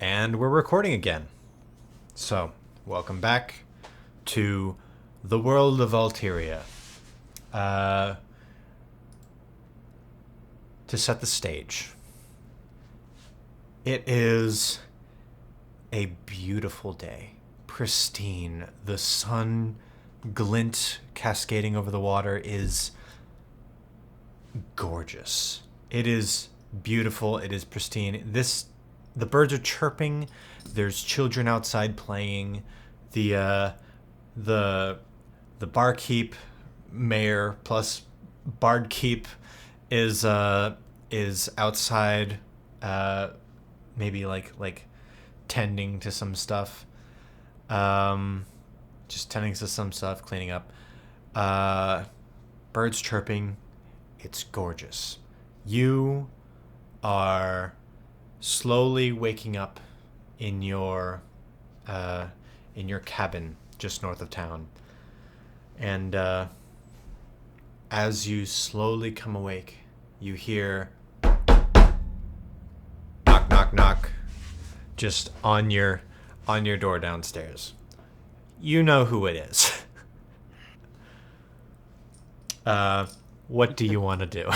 And we're recording again. So, welcome back to the world of Alteria. To set the stage, it is a beautiful day. Pristine. The sun glint cascading over the water is gorgeous. It is beautiful. It is pristine. The birds are chirping. There's children outside playing. The barkeep, mayor plus bardkeep is outside, maybe like tending to some stuff. Just tending to some stuff, cleaning up. Birds chirping. It's gorgeous. You are slowly waking up in your cabin just north of town, and as you slowly come awake, you hear knock, knock, knock, just on your door downstairs. You know who it is. What do you want to do?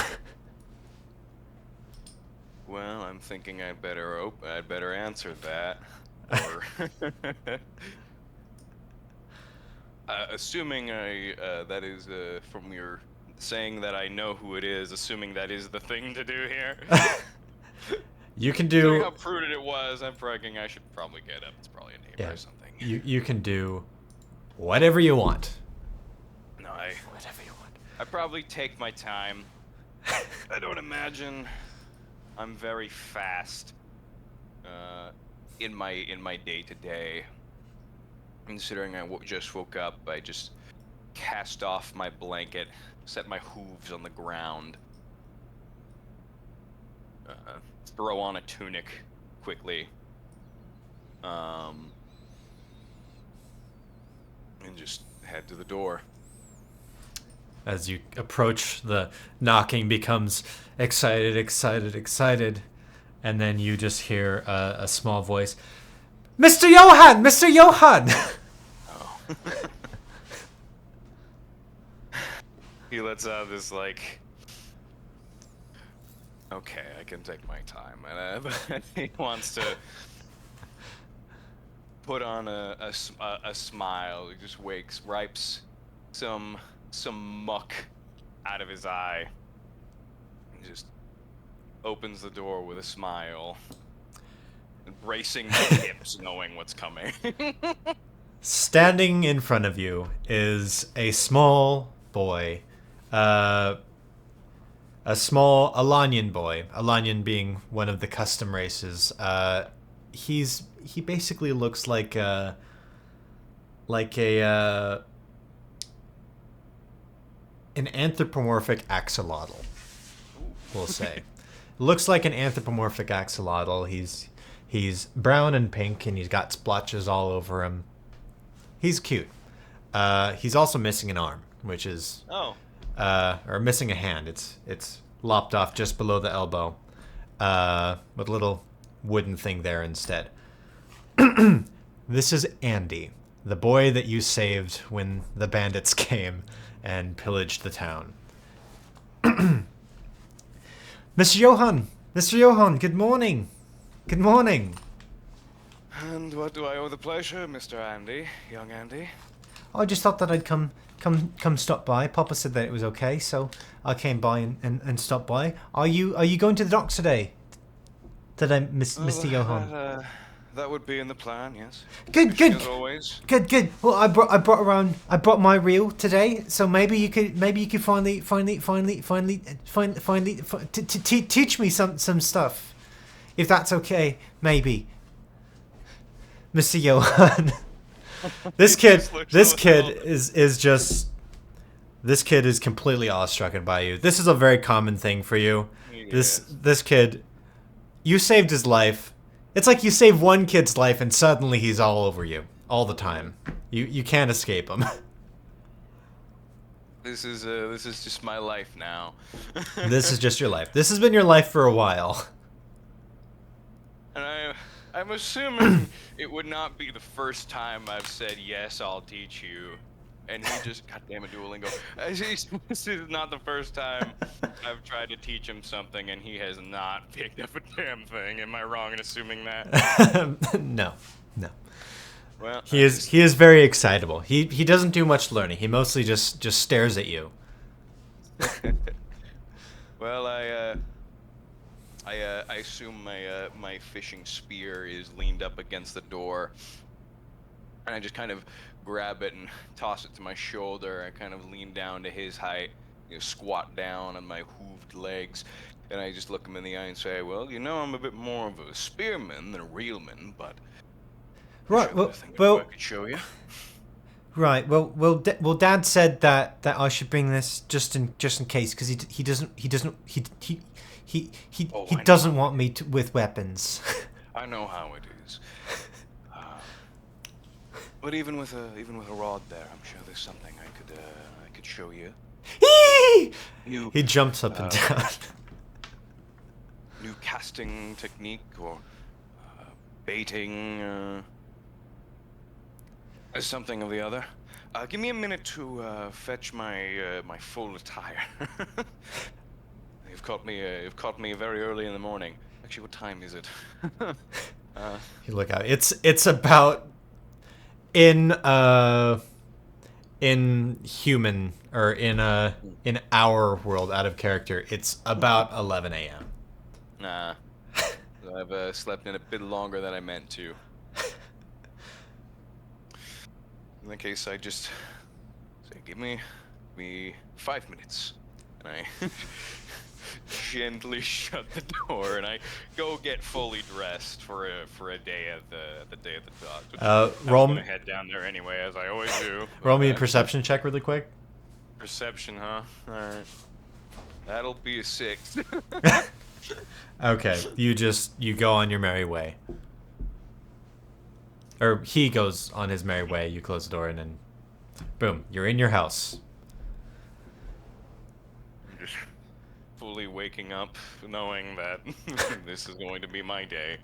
Well, I'm thinking I'd better answer that. Or assuming that is from your saying that I know who it is, assuming that is the thing to do here. You can Considering do. how prudent it was, I'm thinking I should probably get up. It's probably a neighbor or something. You can do whatever you want. No, Whatever you want. I probably take my time. I don't imagine I'm very fast in my day to day. Considering I just woke up, I just cast off my blanket, set my hooves on the ground, throw on a tunic quickly, and just head to the door. As you approach, the knocking becomes excited, and then you just hear a small voice, Mr. Johan! Mr. Johan! Oh. He lets out this like, okay, I can take my time, and he wants to put on a smile. He just wipes some muck out of his eye, and just opens the door with a smile, bracing the hips, knowing what's coming. Standing in front of you is a small boy, a small Alanian boy. Alanian being one of the custom races. He basically looks like a an anthropomorphic axolotl, we'll say. Looks like an anthropomorphic axolotl. He's brown and pink, and he's got splotches all over him. He's cute. He's also missing an arm, which is or missing a hand. It's lopped off just below the elbow, with a little wooden thing there instead. This is Andy, the boy that you saved when the bandits came and pillaged the town. Mr. Johan! Mr. Johan, good morning! Good morning! And what do I owe the pleasure, Mr. Andy, young Andy? I just thought that I'd come stop by. Papa said that it was okay, so I came by and stopped by. Are you going to the docks today? Mr. Johan? That would be in the plan, yes. Good. As always. Good. Well, I brought my reel today, so maybe you could finally teach me some stuff, if that's okay. Maybe, Mr. Johan. This kid is completely awestruck by you. This is a very common thing for you. Yes. This kid, you saved his life. It's like you save one kid's life and suddenly he's all over you all the time. You can't escape him. This is just my life now. This is just your life. This has been your life for a while. And I'm assuming it would not be the first time I've said, yes, I'll teach you. And he just, goddamn it, Duolingo. This is not the first time I've tried to teach him something and he has not picked up a damn thing. Am I wrong in assuming that? No, no. Well, He is very excitable. He doesn't do much learning. He mostly just stares at you. Well, I assume my fishing spear is leaned up against the door, and I just kind of grab it and toss it to my shoulder. I kind of lean down to his height, squat down on my hooved legs, and I just look him in the eye and say, "Well, I'm a bit more of a spearman than a reelman, but Right. I could show you." Right. Well. Dad said that I should bring this just in case because he doesn't want me with weapons. I know how it is. But even with a rod there, I'm sure there's something I could show you. He jumps up and down. New casting technique or baiting, something or the other. Give me a minute to fetch my full attire. You've caught me very early in the morning. Actually, what time is it? You look out. It's about in human or in our world out of character. It's about 11 a.m. Nah, I've slept in a bit longer than I meant to. In that case, I just say, give me 5 minutes, and I gently shut the door, and I go get fully dressed for a day at the Day of the Dogs. Which Roll I'm gonna head down there anyway, as I always do. Roll me a perception check really quick. Perception, huh? All right, that'll be a 6. Okay, you go on your merry way. Or he goes on his merry way, you close the door, and then boom, you're in your house. I'm just fully waking up knowing that this is going to be my day.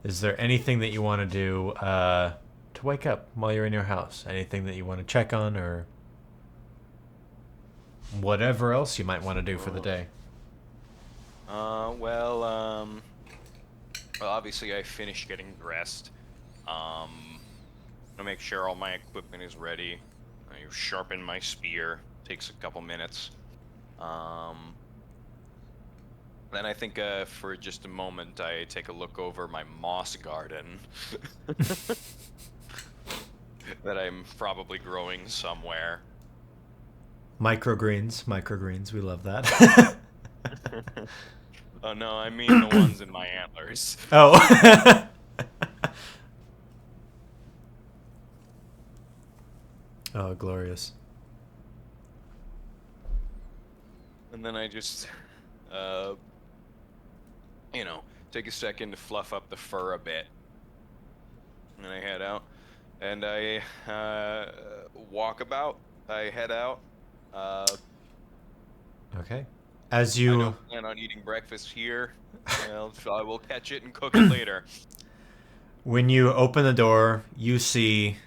Is there anything that you want to do to wake up while you're in your house? Anything that you want to check on or whatever else you might want to do for the day? Well, obviously I finished getting dressed. I make sure all my equipment is ready. I sharpen my spear. Takes a couple minutes. Then I think for just a moment I take a look over my moss garden that I'm probably growing somewhere. Microgreens, we love that. Oh no, I mean the ones in my antlers. Oh. Oh, glorious. And then I just, take a second to fluff up the fur a bit. And then I head out. And I walk about. I head out. Okay. As I you don't plan on eating breakfast here. I will catch it and cook it later. When you open the door, you see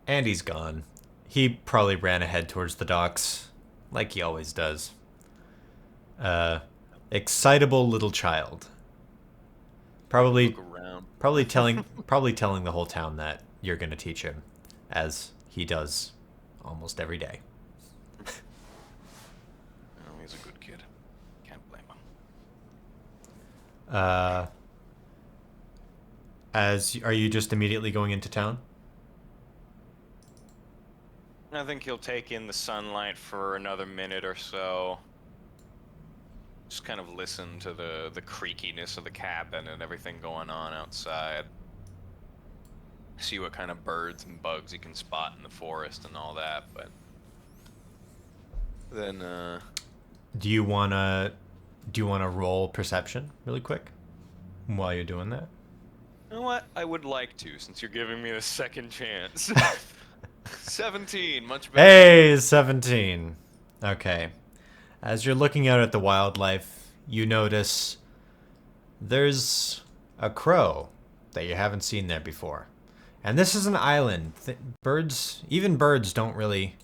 Andy's gone. He probably ran ahead towards the docks, like he always does. Excitable little child. Probably telling the whole town that you're gonna teach him, as he does almost every day. Oh, he's a good kid. Can't blame him. Are you just immediately going into town? I think he'll take in the sunlight for another minute or so. Just kind of listen to the creakiness of the cabin and everything going on outside. See what kind of birds and bugs he can spot in the forest and all that, but then Do you wanna roll perception really quick while you're doing that? you know what? I would like to, since you're giving me a second chance. 17, much better. Hey, 17. Okay. As you're looking out at the wildlife, you notice there's a crow that you haven't seen there before. And this is an island. Even birds don't really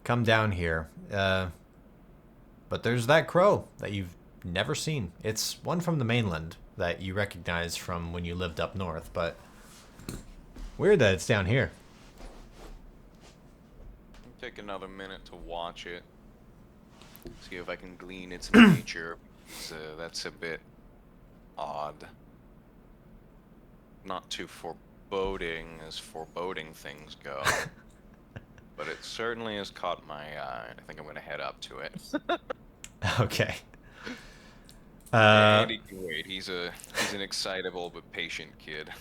come down here. But there's that crow that you've never seen. It's one from the mainland that you recognize from when you lived up north, but weird that it's down here. Take another minute to watch it. See if I can glean its nature. So that's a bit odd. Not too foreboding as foreboding things go. But it certainly has caught my eye. I think I'm going to head up to it. Okay. Andy can wait. He's an excitable but patient kid.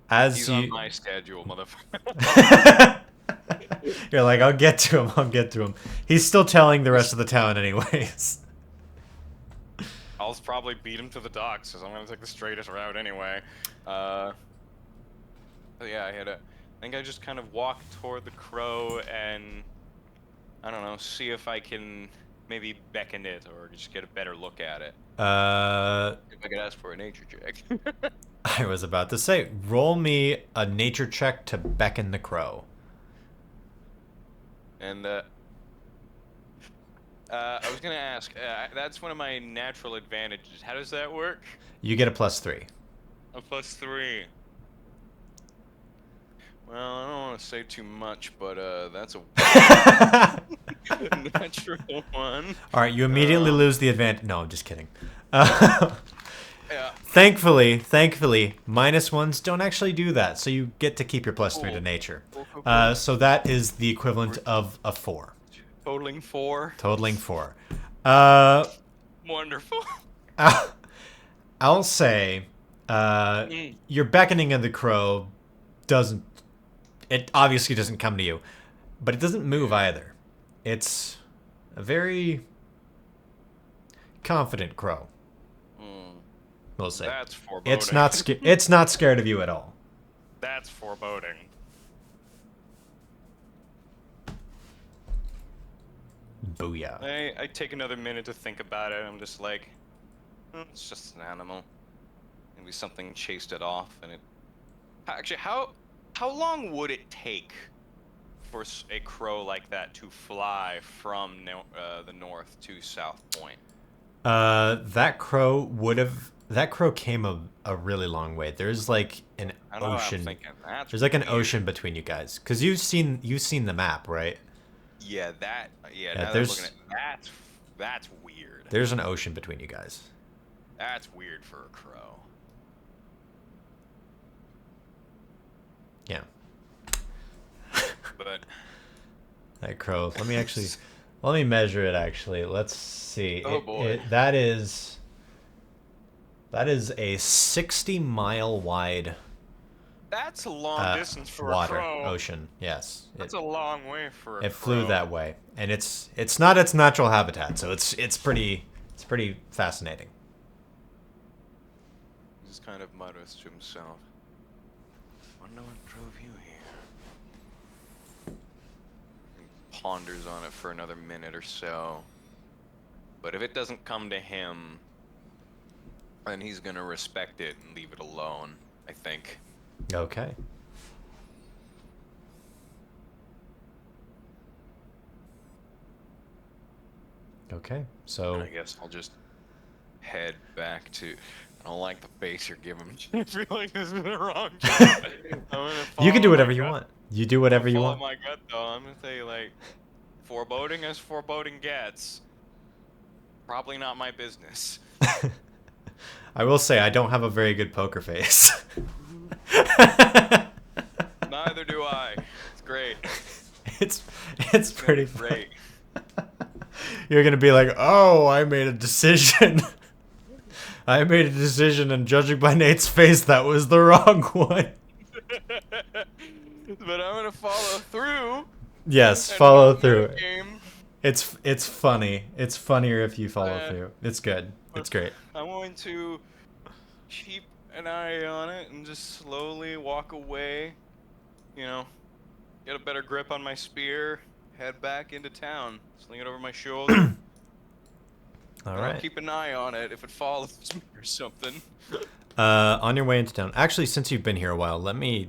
He's on my schedule, motherfucker. You're like, I'll get to him. I'll get to him. He's still telling the rest of the town anyways. I'll probably beat him to the docks, because I'm going to take the straightest route anyway. Yeah, I think I just kind of walked toward the crow and, I don't know, see if I can maybe beckon it or just get a better look at it. If I could ask for a nature check. I was about to say, roll me a nature check to beckon the crow. And, I was going to ask, that's one of my natural advantages. How does that work? You get a +3. A +3. Well, I don't want to say too much, but that's a natural one. All right, you immediately lose the advantage. No, I'm just kidding. Yeah. Thankfully, -1s don't actually do that, so you get to keep your +3 to nature. Cool. So that is the equivalent of a 4. Totaling 4. Totaling 4. Wonderful. I'll say, your beckoning of the crow doesn't. It obviously doesn't come to you, but it doesn't move either. It's a very confident crow. We'll say. That's foreboding. It's not scared of you at all. That's foreboding. Booyah. I take another minute to think about it. I'm just like, it's just an animal. Maybe something chased it off, and it. Actually, how long would it take for a crow like that to fly from the north to South Point? That crow came a really long way. There's like an ocean. There's like an ocean between you guys, because you've seen the map, right? Yeah, now that I'm looking at that's weird. There's an ocean between you guys. That's weird for a crow. Yeah. But that crow. Let me measure it actually. Let's see. Oh boy. That is a 60-mile wide. That's a long distance for water, a crow. Ocean. Yes. That's a long way for a crow. It flew that way, and it's not its natural habitat, so it's pretty fascinating. He just kind of mutters to himself. Wonder what drove you here. He ponders on it for another minute or so. But if it doesn't come to him, then he's gonna respect it and leave it alone, I think. Okay. Okay, so I guess I'll just head back to. I don't like the face you're giving me. I feel like this is the wrong job. You can do whatever you want. You do whatever you want. Follow my gut, though. I'm gonna say, like, foreboding as foreboding gets. Probably not my business. I will say I don't have a very good poker face. Neither do I. It's great. It's pretty great. You're gonna be like, oh, I made a decision. I made a decision, and judging by Nate's face, that was the wrong one. But I'm gonna follow through. Yes, follow through. It's funny. It's funnier if you follow through. It's good. It's great. I'm going to keep an eye on it and just slowly walk away. You know, get a better grip on my spear, head back into town, sling it over my shoulder. All And I'll right. keep an eye on it if it follows me or something. On your way into town. Actually, since you've been here a while, let me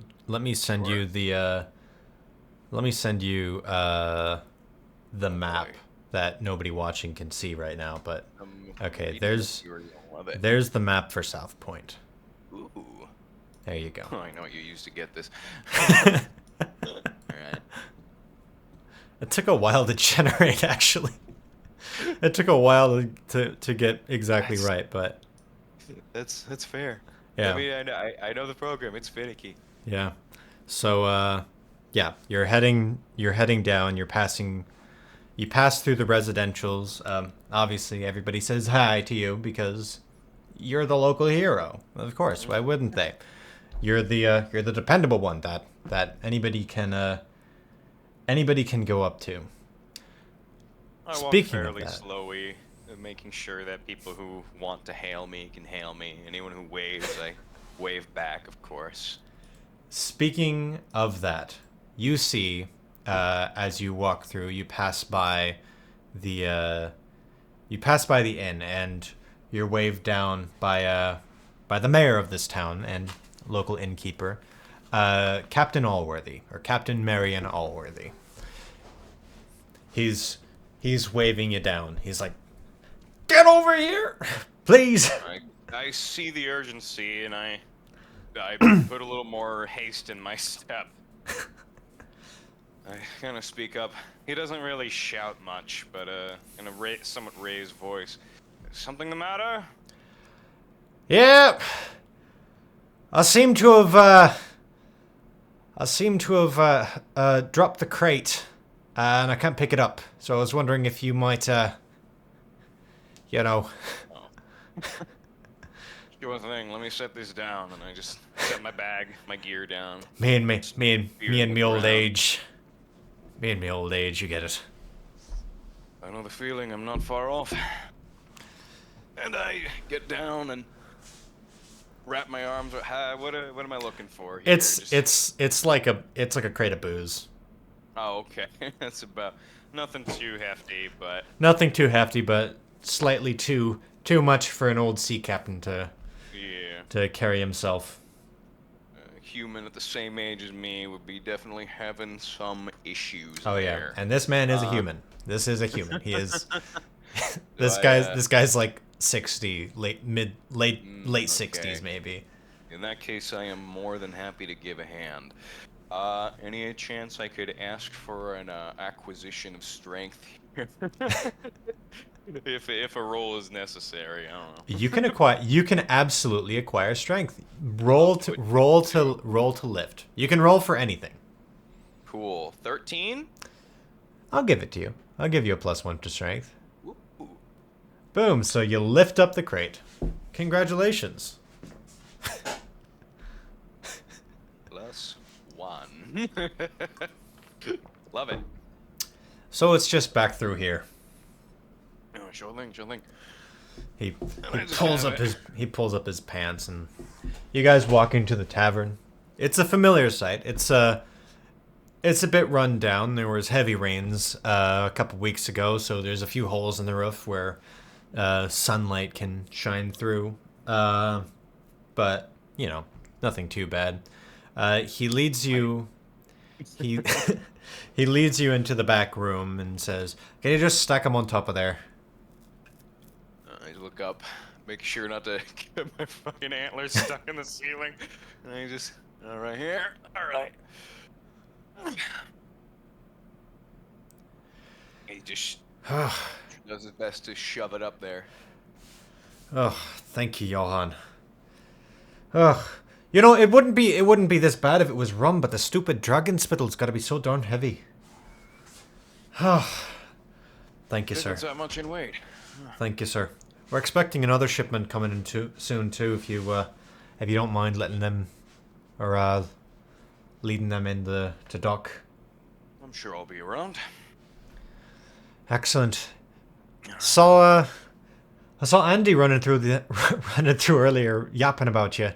send Sure. you the the map Boy, that nobody watching can see right now. But I'm okay, reading this. You're gonna love it. there's the map for South Point. Ooh. There you go. I know what you used to get this. All right. It took a while to generate, actually. It took a while to get exactly That's right, but that's fair. yeah. I mean, I know the program. It's finicky. Yeah. So yeah, you're heading down, you pass through the residentials. Obviously everybody says hi to you because you're the local hero. Of course, why wouldn't they? You're the dependable one that anybody can go up to. I walk Speaking of fairly that, slowly, making sure that people who want to hail me can hail me. Anyone who waves, I wave back, of course. speaking of that, you see as you walk through, the you pass by the inn, and you're waved down by the mayor of this town and local innkeeper, Captain Allworthy, or Captain Marion Allworthy. He's waving you down. He's like, "Get over here, please." I see the urgency, and I put a little more haste in my step. I kind of speak up. He doesn't really shout much, but in a somewhat raised voice. Something the matter? Yeah, I seem to have dropped the crate, and I can't pick it up. So I was wondering if you might, you know. Oh. Sure thing. Let me set this down, and I just set my gear down. Me and me old Around. age. Me and me old age, you get it. I know the feeling. I'm not far off. And I get down and wrap my arms. What am I looking for here? It's like a crate of booze. Oh, okay. That's about nothing too hefty, but Nothing too hefty, but slightly too much for an old sea captain to yeah. carry himself. A human at the same age as me would be definitely having some issues. Oh yeah, there. and this man is a human. This is a human. He is. This I, guy's like 60, late okay. 60s maybe. In that case, I am more than happy to give a hand. Any chance I could ask for an acquisition of strength here? if a roll is necessary, I don't know. You can absolutely acquire strength. Roll to lift. You can roll for anything. Cool. 13? I'll give it to you. I'll give you a +1 to strength. Ooh. Boom, so you lift up the crate. Congratulations. +1. Love it. So it's just back through here. Oh, sure thing. He pulls up his pants, and you guys walk into the tavern. It's a familiar sight. It's a bit run down. There was heavy rains a couple weeks ago, so there's a few holes in the roof where sunlight can shine through. But you know, nothing too bad. He leads you. He he leads you into the back room and says, "Can you just stack them on top of there?" I look up, make sure not to get my fucking antlers stuck in the ceiling. And I just, all right here, all right. He just does his best to shove it up there. Oh, thank you, Johan. Ugh. You know, it wouldn't be this bad if it was rum, but the stupid dragon spittle's got to be so darn heavy. Thank you, sir. It's that much in weight. Thank you, sir. We're expecting another shipment coming in soon too. If you don't mind letting them, or leading them in to dock. I'm sure I'll be around. Excellent. I saw Andy running through earlier, yapping about you.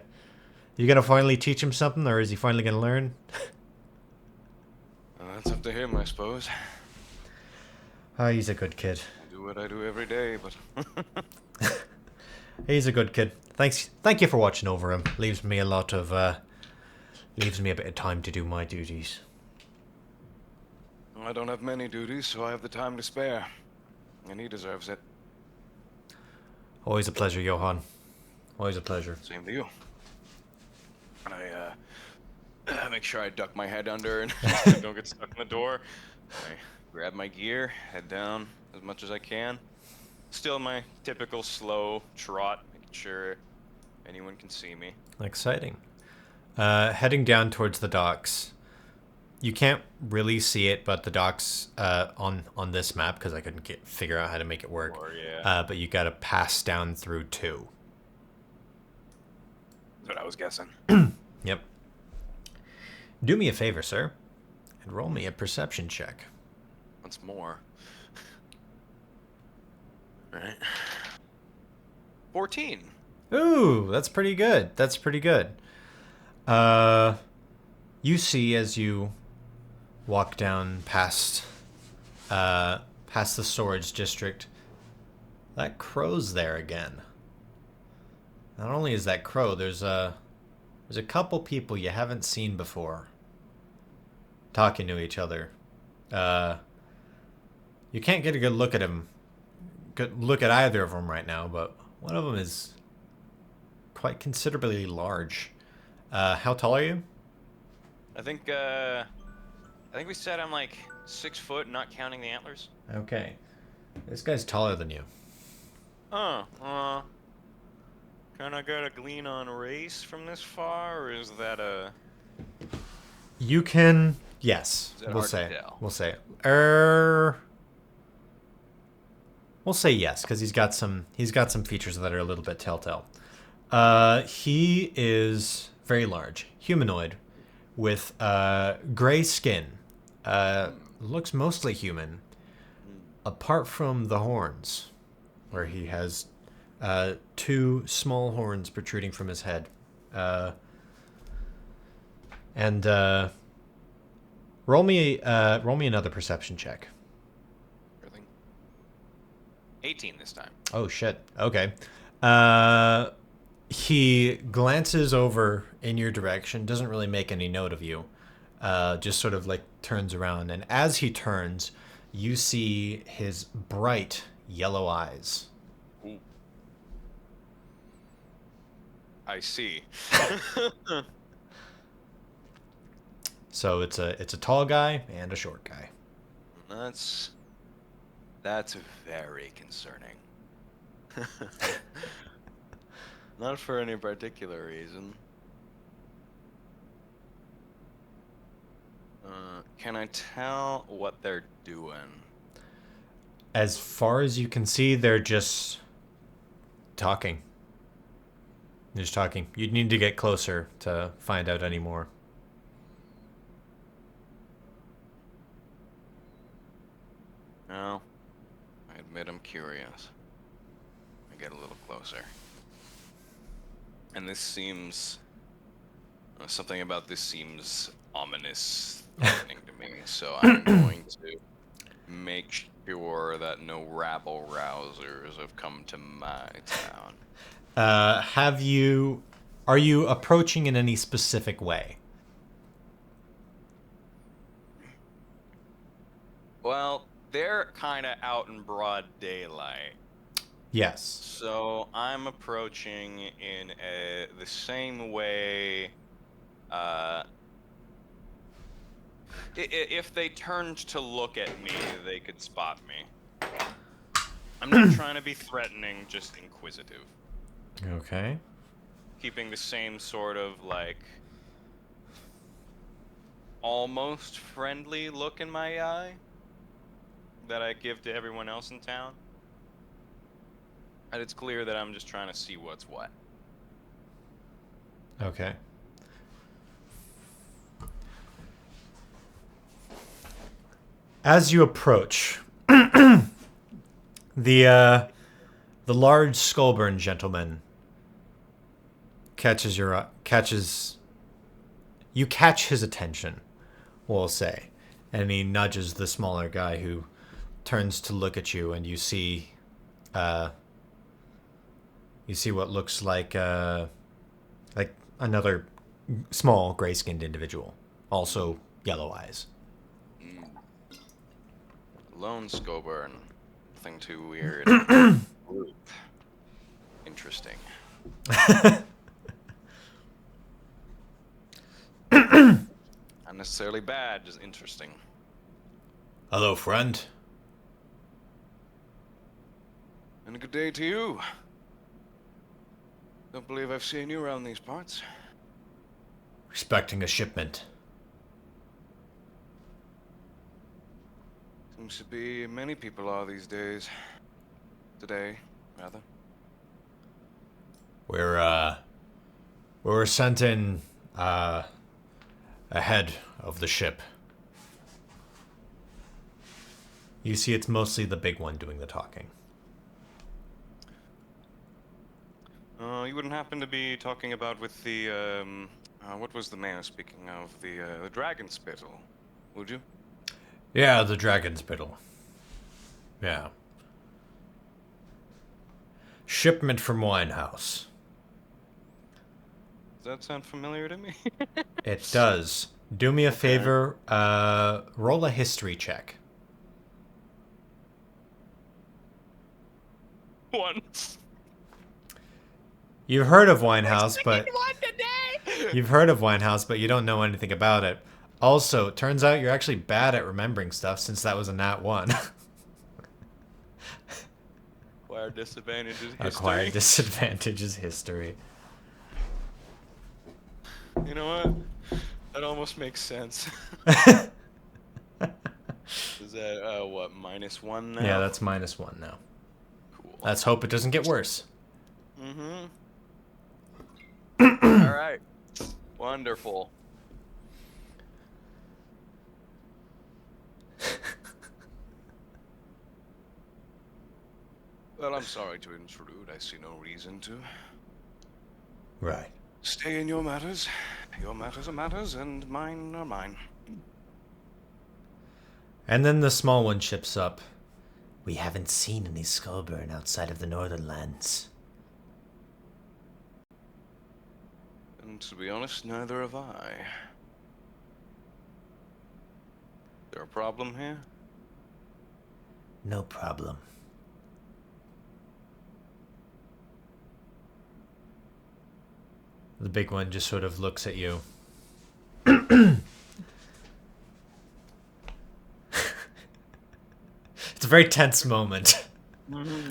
You gonna finally teach him something, or is he finally gonna learn? That's up to him, I suppose. He's a good kid. do what I do every day, but He's a good kid. Thank you for watching over him. Leaves me a bit of time to do my duties. I don't have many duties, so I have the time to spare. And he deserves it. Always a pleasure, Johan. Always a pleasure. Same to you. I make sure I duck my head under and don't get stuck in the door. I grab my gear, head down as much as I can. Still my typical slow trot, making sure anyone can see me. Exciting. Heading down towards the docks. You can't really see it, but the docks on this map, because I couldn't figure out how to make it work. But you gotta pass down through 2. That's what I was guessing. Yep. Do me a favor, sir, and roll me a perception check. Once more. Alright. 14. Ooh, that's pretty good. That's pretty good. You see as you walk down past the storage district, that crow's there again. Not only is that crow, there's a couple people you haven't seen before talking to each other. You can't get a good look at either of them right now, but one of them is quite considerably large. How tall are you? I think we said I'm like 6 foot, not counting the antlers. Okay. This guy's taller than you. Can I get a glean on race from this far, or is that a... You can... Yes, we'll say. We'll say. We'll say yes, because he's got some features that are a little bit telltale. He is very large, humanoid, with gray skin. Looks mostly human, apart from the horns, where he has 2 small horns protruding from his head. Roll me another perception check. 18 this time. Oh shit. Okay. He glances over in your direction, doesn't really make any note of you. Just sort of like turns around, and as he turns, you see his bright yellow eyes. Ooh. I see. So it's a tall guy and a short guy. That's very concerning. Not for any particular reason. Can I tell what they're doing? As far as you can see, they're just talking. They're just talking. You'd need to get closer to find out any more. No. I admit I'm curious. I get a little closer. And this seems... something about this seems ominous threatening to me, so I'm going to make sure that no rabble-rousers have come to my town. Are you approaching in any specific way? Well, they're kind of out in broad daylight. Yes. So I'm approaching in the same way. If they turned to look at me, they could spot me. I'm not trying to be threatening, just inquisitive. Okay. Keeping the same sort of, like, almost friendly look in my eye that I give to everyone else in town. And it's clear that I'm just trying to see what's what. Okay. As you approach, the large skullburn gentleman catch his attention, we'll say, and he nudges the smaller guy who turns to look at you, and you see what looks like another small gray-skinned individual, also yellow eyes. Lone Scoburn. Nothing too weird. Interesting. Not necessarily bad, just interesting. Hello, friend. And a good day to you. Don't believe I've seen you around these parts. Expecting a shipment. Seems to be many people are these days. Today, rather. We're sent in ahead of the ship. You see, it's mostly the big one doing the talking. You wouldn't happen to be talking about with the what was the man speaking of the dragon spittle, would you? Yeah, the dragon spittle. Yeah. Shipment from Winehouse. Does that sound familiar to me? It does. Do me a favor, roll a history check. 1. You've heard of Winehouse, but you don't know anything about it. Also, it turns out you're actually bad at remembering stuff since that was a nat 1. Acquired disadvantages history. Acquired disadvantages history. You know what? That almost makes sense. Is that what, -1 now? Yeah, that's -1 now. Cool. Let's hope it doesn't get worse. Mm-hmm. All right. Wonderful. Well, I'm sorry to intrude. I see no reason to. Right. Stay in your matters. Your matters are matters, and mine are mine. And then the small one chips up. We haven't seen any Skullburn outside of the Northern Lands. And to be honest, neither have I. There a problem here? No problem. The big one just sort of looks at you. It's a very tense moment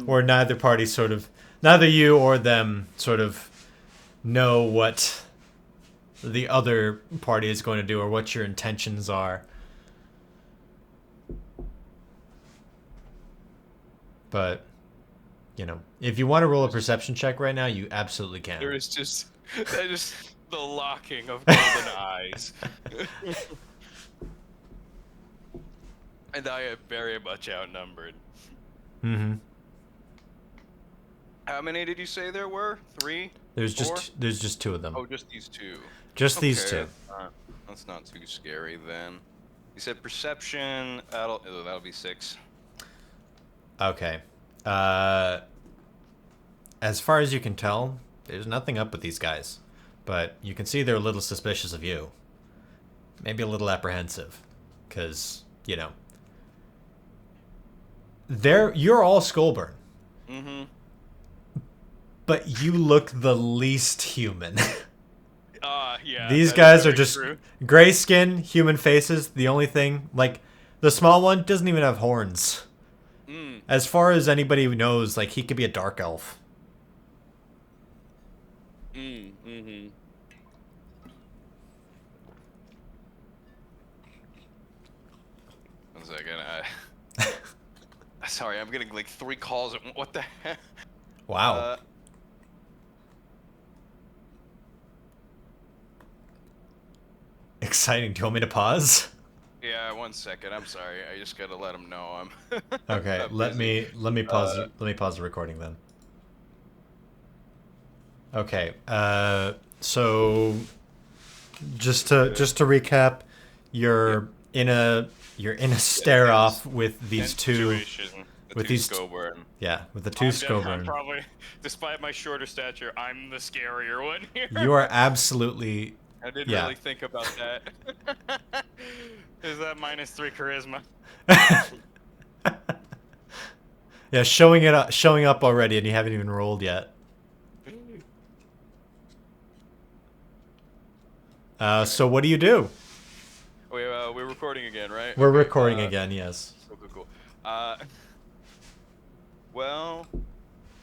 where neither you or them sort of know what the other party is going to do or what your intentions are. But, you know, if you want to roll a perception check right now, you absolutely can. There is just the locking of golden eyes. And I am very much outnumbered. Mm-hmm. How many did you say there were? 3? There's 4? just 2 of them. Oh, just these 2. Just these 2. That's not too scary then. You said perception. That'll be 6. Okay. As far as you can tell, there's nothing up with these guys. But you can see they're a little suspicious of you. Maybe a little apprehensive. Because, you know. You're all Skullburn. Mm-hmm. But you look the least human. Yeah. These guys are just gray skin, human faces. The only thing, like, the small one doesn't even have horns. As far as anybody knows, like, he could be a dark elf. Mm-hmm. One second, sorry, I'm getting like 3 calls. What the heck? Wow. Exciting. Do you want me to pause? Yeah, 1 second. I'm sorry. I just gotta let him know I'm. Okay. I'm let busy. me pause. Let me pause the recording then. Okay. So just to recap, you're in a You're in a stare off with these two. Situation. The With two these. Scoburn. Yeah, with the two I'm Scoburn. probably, despite my shorter stature, I'm the scarier one here. You are absolutely. I didn't Yeah. really think about that. Is that -3 charisma? Yeah, showing up already, and you haven't even rolled yet. So what do you do? We're recording again, right? We're Okay, recording again, yes. Cool. Well,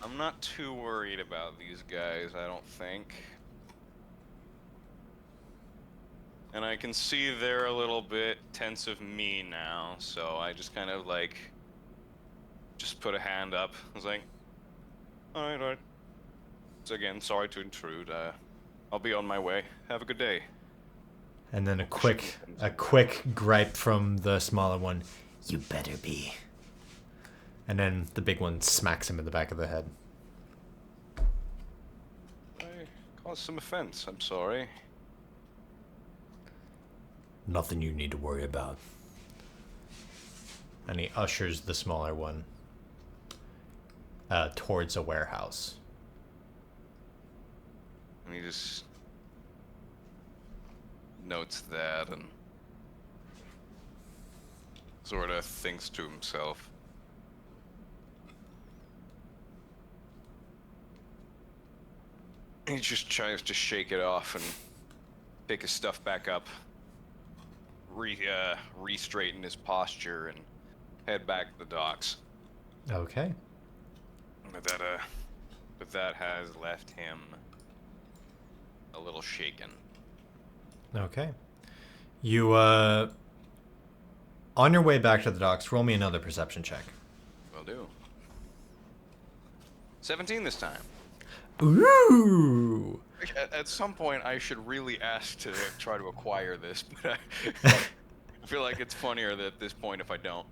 I'm not too worried about these guys, I don't think. And I can see they're a little bit tense of me now, so I just kind of like, just put a hand up. I was like, alright. So again, sorry to intrude. I'll be on my way. Have a good day. And then a quick gripe from the smaller one. You better be. And then the big one smacks him in the back of the head. I caused some offense. I'm sorry. Nothing you need to worry about. And he ushers the smaller one towards a warehouse. And he just notes that and sort of thinks to himself. He just tries to shake it off and pick his stuff back up, re-straighten his posture, and head back to the docks. Okay. But that has left him a little shaken. Okay. You, on your way back to the docks, roll me another perception check. Will do. 17 this time. Ooh! At some point, I should really ask to try to acquire this, but I feel like it's funnier at this point if I don't.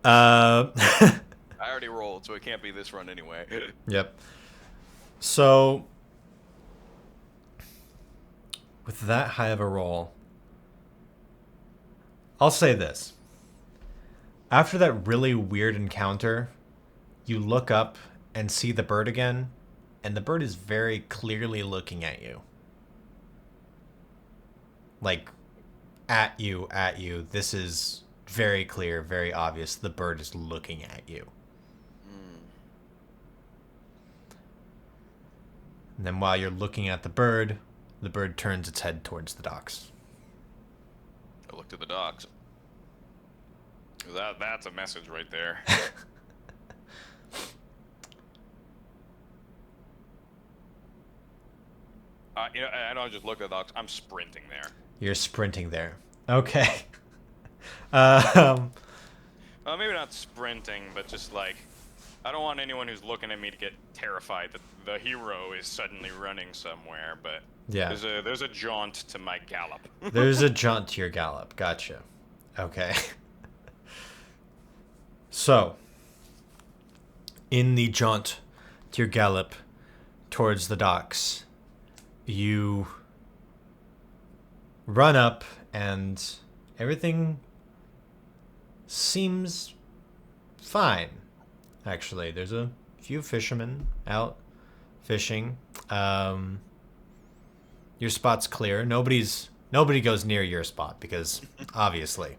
I already rolled, so it can't be this run anyway. Yep. So, with that high of a roll, I'll say this. After that really weird encounter, you look up and see the bird again, and the bird is very clearly looking at you. Like, at you. This is very clear, very obvious. The bird is looking at you. And then while you're looking at the bird turns its head towards the docks. I looked at the docks. That's a message right there. I don't just look at the docks. I'm sprinting there. You're sprinting there. Okay. Maybe not sprinting, but just like, I don't want anyone who's looking at me to get terrified that the hero is suddenly running somewhere. But yeah, there's a jaunt to my gallop. There's a jaunt to your gallop. Gotcha. Okay. So, in the jaunt to your gallop towards the docks, you run up and everything seems fine. Actually, there's a few fishermen out fishing. Your spot's clear. Nobody goes near your spot because obviously,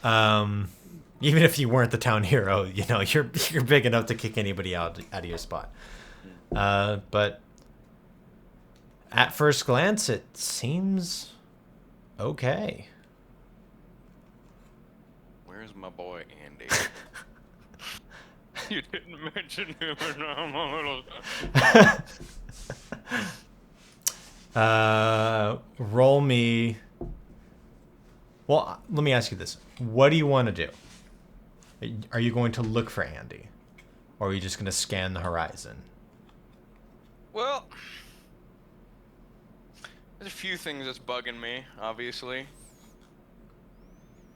even if you weren't the town hero, you're big enough to kick anybody out of your spot. But at first glance, it seems okay. Where's my boy Andy? You didn't mention him, and I'm a little. Roll me. Well, let me ask you this: what do you want to do? Are you going to look for Andy, or are you just going to scan the horizon? Well, there's a few things that's bugging me, obviously.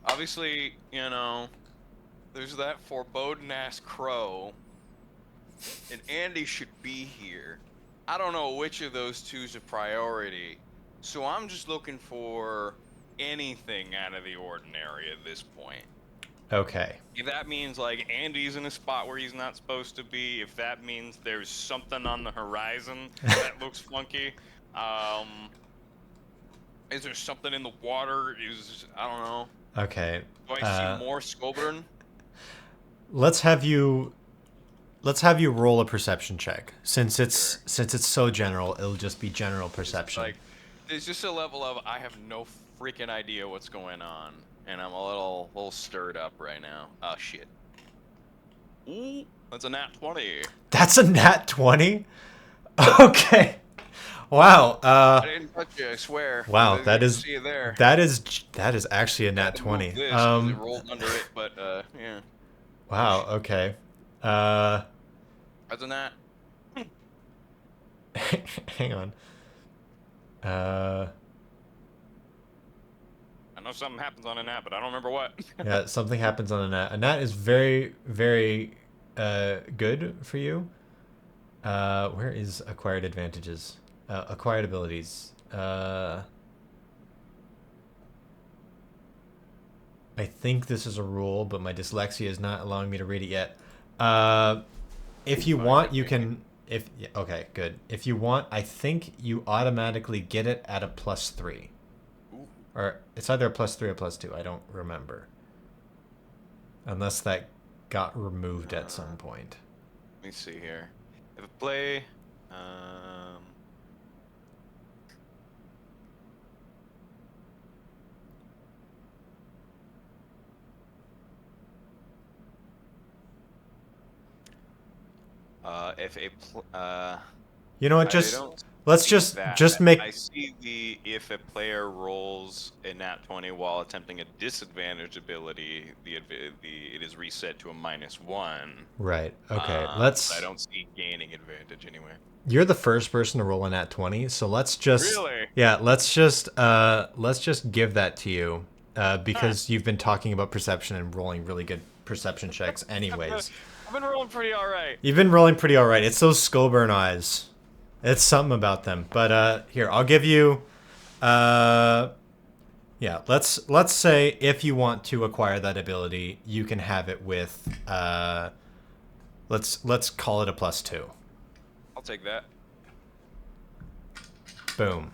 Obviously, there's that foreboding-ass crow, and Andy should be here. I don't know which of those two is a priority, so I'm just looking for anything out of the ordinary at this point. Okay. If that means like Andy's in a spot where he's not supposed to be, if that means there's something on the horizon that looks funky, is there something in the water? I don't know. Okay. Do I see more Scoburn? Let's have you roll a perception check. Since it's so general, it'll just be general perception. Like, there's just a level of I have no freaking idea what's going on, and I'm a little stirred up right now. Oh shit! Ooh, that's a nat 20. That's a nat 20? Okay. Wow. I didn't touch you, I swear. Wow, that is see you there. that is actually a nat 20. This, 'cause it rolled under it, but yeah. Wow. Okay. That's a nat. Hang on. I know something happens on a nat, but I don't remember what. Yeah, something happens on a nat. A nat is very, very good for you. Where is acquired advantages? Acquired abilities. I think this is a rule, but my dyslexia is not allowing me to read it yet. If you want, you can. Okay, good. If you want, I think you automatically get it at a +3. Ooh. Or it's either a +3 or +2. I don't remember. Unless that got removed at some point. Let me see here. If I play, You know what? I Just don't let's see just that. make. I see if a player rolls a nat 20 while attempting a disadvantaged ability, it is reset to a -1. Right. Okay. I don't see gaining advantage anyway. You're the first person to roll a nat 20, so let's just. Really? Yeah. Let's just give that to you, because you've been talking about perception and rolling really good perception checks, anyways. I've been rolling pretty alright. You've been rolling pretty alright. It's those Scoburn eyes. It's something about them. But here, I'll give you. Yeah. Let's say if you want to acquire that ability, you can have it with. Let's call it a +2. I'll take that. Boom.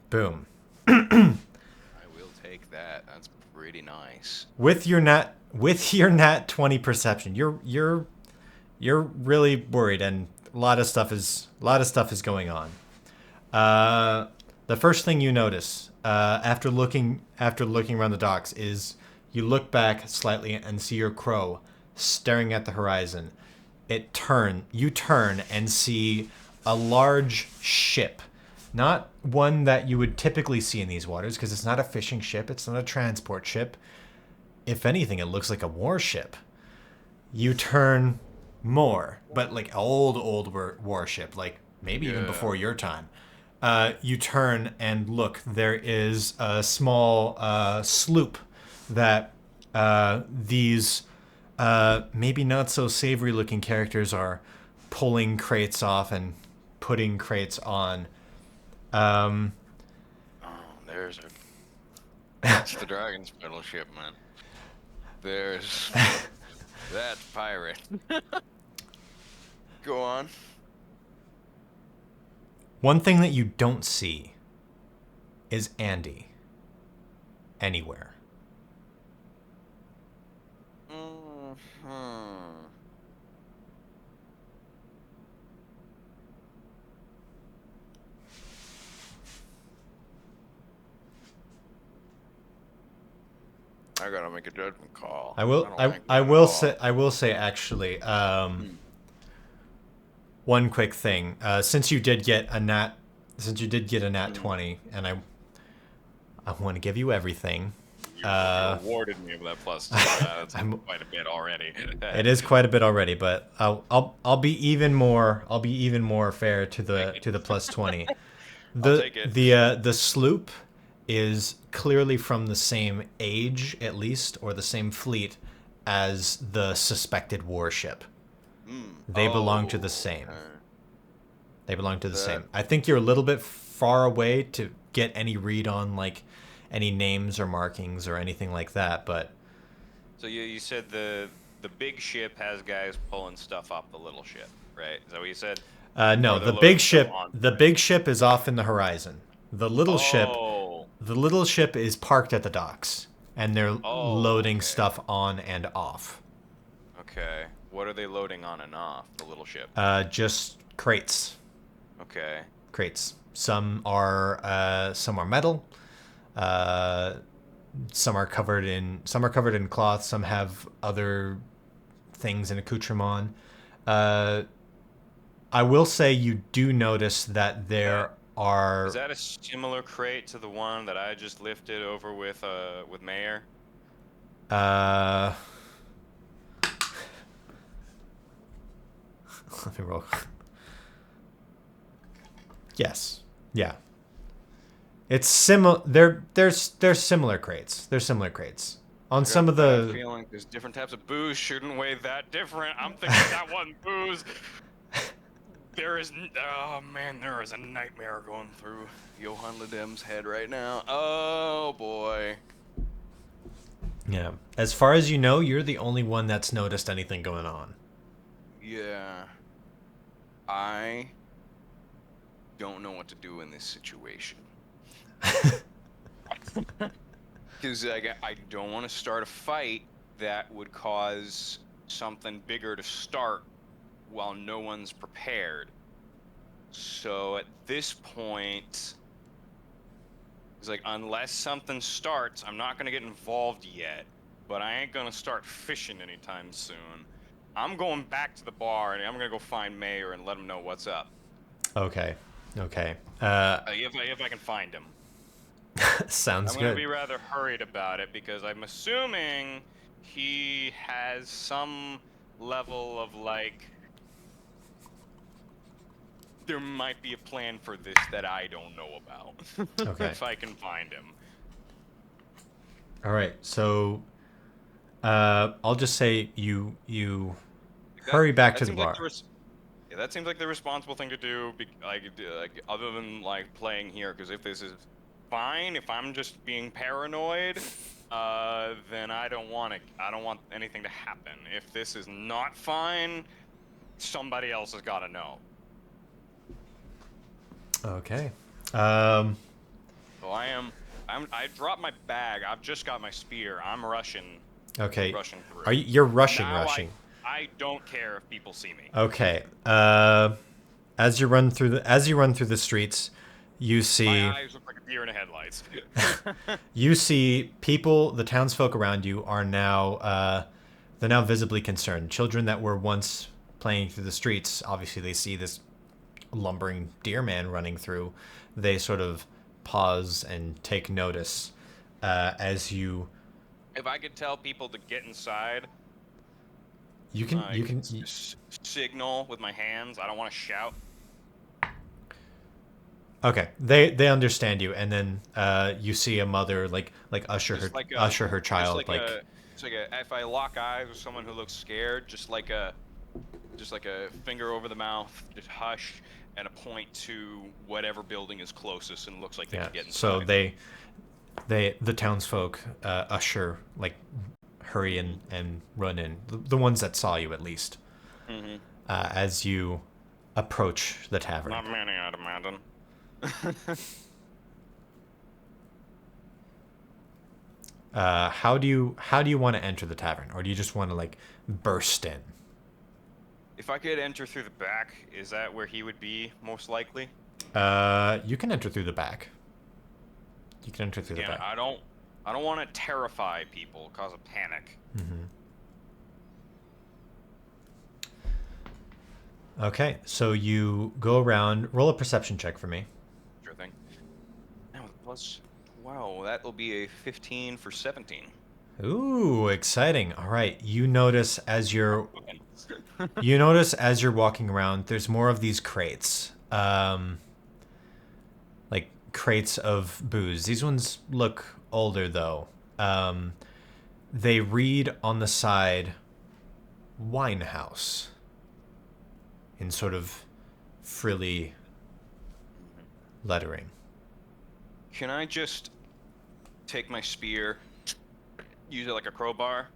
Boom. I will take that. That's pretty nice. With your nat 20 perception, you're really worried, and a lot of stuff is going on. The first thing you notice after looking around the docks is you look back slightly and see your crow staring at the horizon. You turn and see a large ship. Not one that you would typically see in these waters, because it's not a fishing ship, it's not a transport ship. If anything, it looks like a warship. You turn more, but like old warship, like maybe even before your time. You turn and look, there is a small sloop that these maybe not so savory looking characters are pulling crates off and putting crates on. That's the Dragon's battleship, man. There's that pirate. Go on. One thing that you don't see is Andy anywhere. I gotta make a judgment call. I will say actually, one quick thing. Since you did get a nat 20, and I want to give you everything. You rewarded me with that +2. That's quite a bit already. It is quite a bit already, but I'll be even more fair to the +20. I'll take it. The sloop is clearly from the same age, at least, or the same fleet as the suspected warship. They belong to the same. They belong to the same. I think you're a little bit far away to get any read on, like, any names or markings or anything like that. But So you said the big ship has guys pulling stuff off the little ship, right? Is that what you said? no, Or they're loading stuff on. the big ship is off in the horizon. The little ship, Oh. the little ship is parked at the docks, and they're Oh, loading okay. stuff on and off. Okay. What are they loading on and off, the little ship? Just crates. Okay. Crates. Some are metal. Uh, some are covered in cloth. Some have other things in accoutrement. I will say you do notice that there are. Is that a similar crate to the one that I just lifted over with Mayor? Uh, let me roll. Yes. Yeah. It's similar. They're similar crates. They're similar crates. On some of I'm the. feeling there's different types of booze shouldn't weigh that different. I'm thinking that one booze. There is, oh man, there is a nightmare going through Johan Ledem's head right now. Oh boy. Yeah. As far as you know, you're the only one that's noticed anything going on. Yeah. I don't know what to do in this situation. Because I don't want to start a fight that would cause something bigger to start while no one's prepared. So at this point, it's like, unless something starts, I'm not going to get involved yet, but I ain't going to start fishing anytime soon. I'm going back to the bar and I'm going to go find Mayor and let him know what's up. Okay. Okay. If I can find him. Sounds I'm good. going to be rather hurried about it because I'm assuming he has some level of like, there might be a plan for this that I don't know about. Okay. If I can find him. All right. So, I'll just say you hurry back to the bar. Yeah, that seems like the responsible thing to do. Like other than like playing here, because if this is fine, if I'm just being paranoid, then I don't want anything to happen. If this is not fine, somebody else has got to know. Okay. So I dropped my bag. I've just got my spear. I'm rushing. Okay. Rushing through. You're rushing? Now Rushing. I don't care if people see me. Okay. As you run through the streets, you see. My eyes look like a deer in the headlights. You see people. The townsfolk around you are now. They're now visibly concerned. Children that were once playing through the streets, obviously they see this lumbering deer man running through. They sort of pause and take notice as you. If I could tell people to get inside, You can signal with my hands. I don't want to shout. Okay, they understand you, and then you see a mother like usher her child if I lock eyes with someone who looks scared, just like a finger over the mouth, just hush, and a point to whatever building is closest and looks like they can get inside. So the townsfolk hurry and run in, the ones that saw you at least, as you approach the tavern. Not many, I'd imagine. How do you want to enter the tavern, or do you just want to like burst in? If I could enter through the back, is that where he would be most likely? You can enter through the back. You can enter through the back. I don't want to terrify people, cause a panic. Okay, so you go around. Roll a perception check for me. Sure thing. Now plus, wow, that will be a 15 for 17. Ooh, exciting! All right, you notice as you're walking around, there's more of these crates, like crates of booze. These ones look older though. They read on the side, "Wine House," in sort of frilly lettering. Can I just take my spear, use it like a crowbar,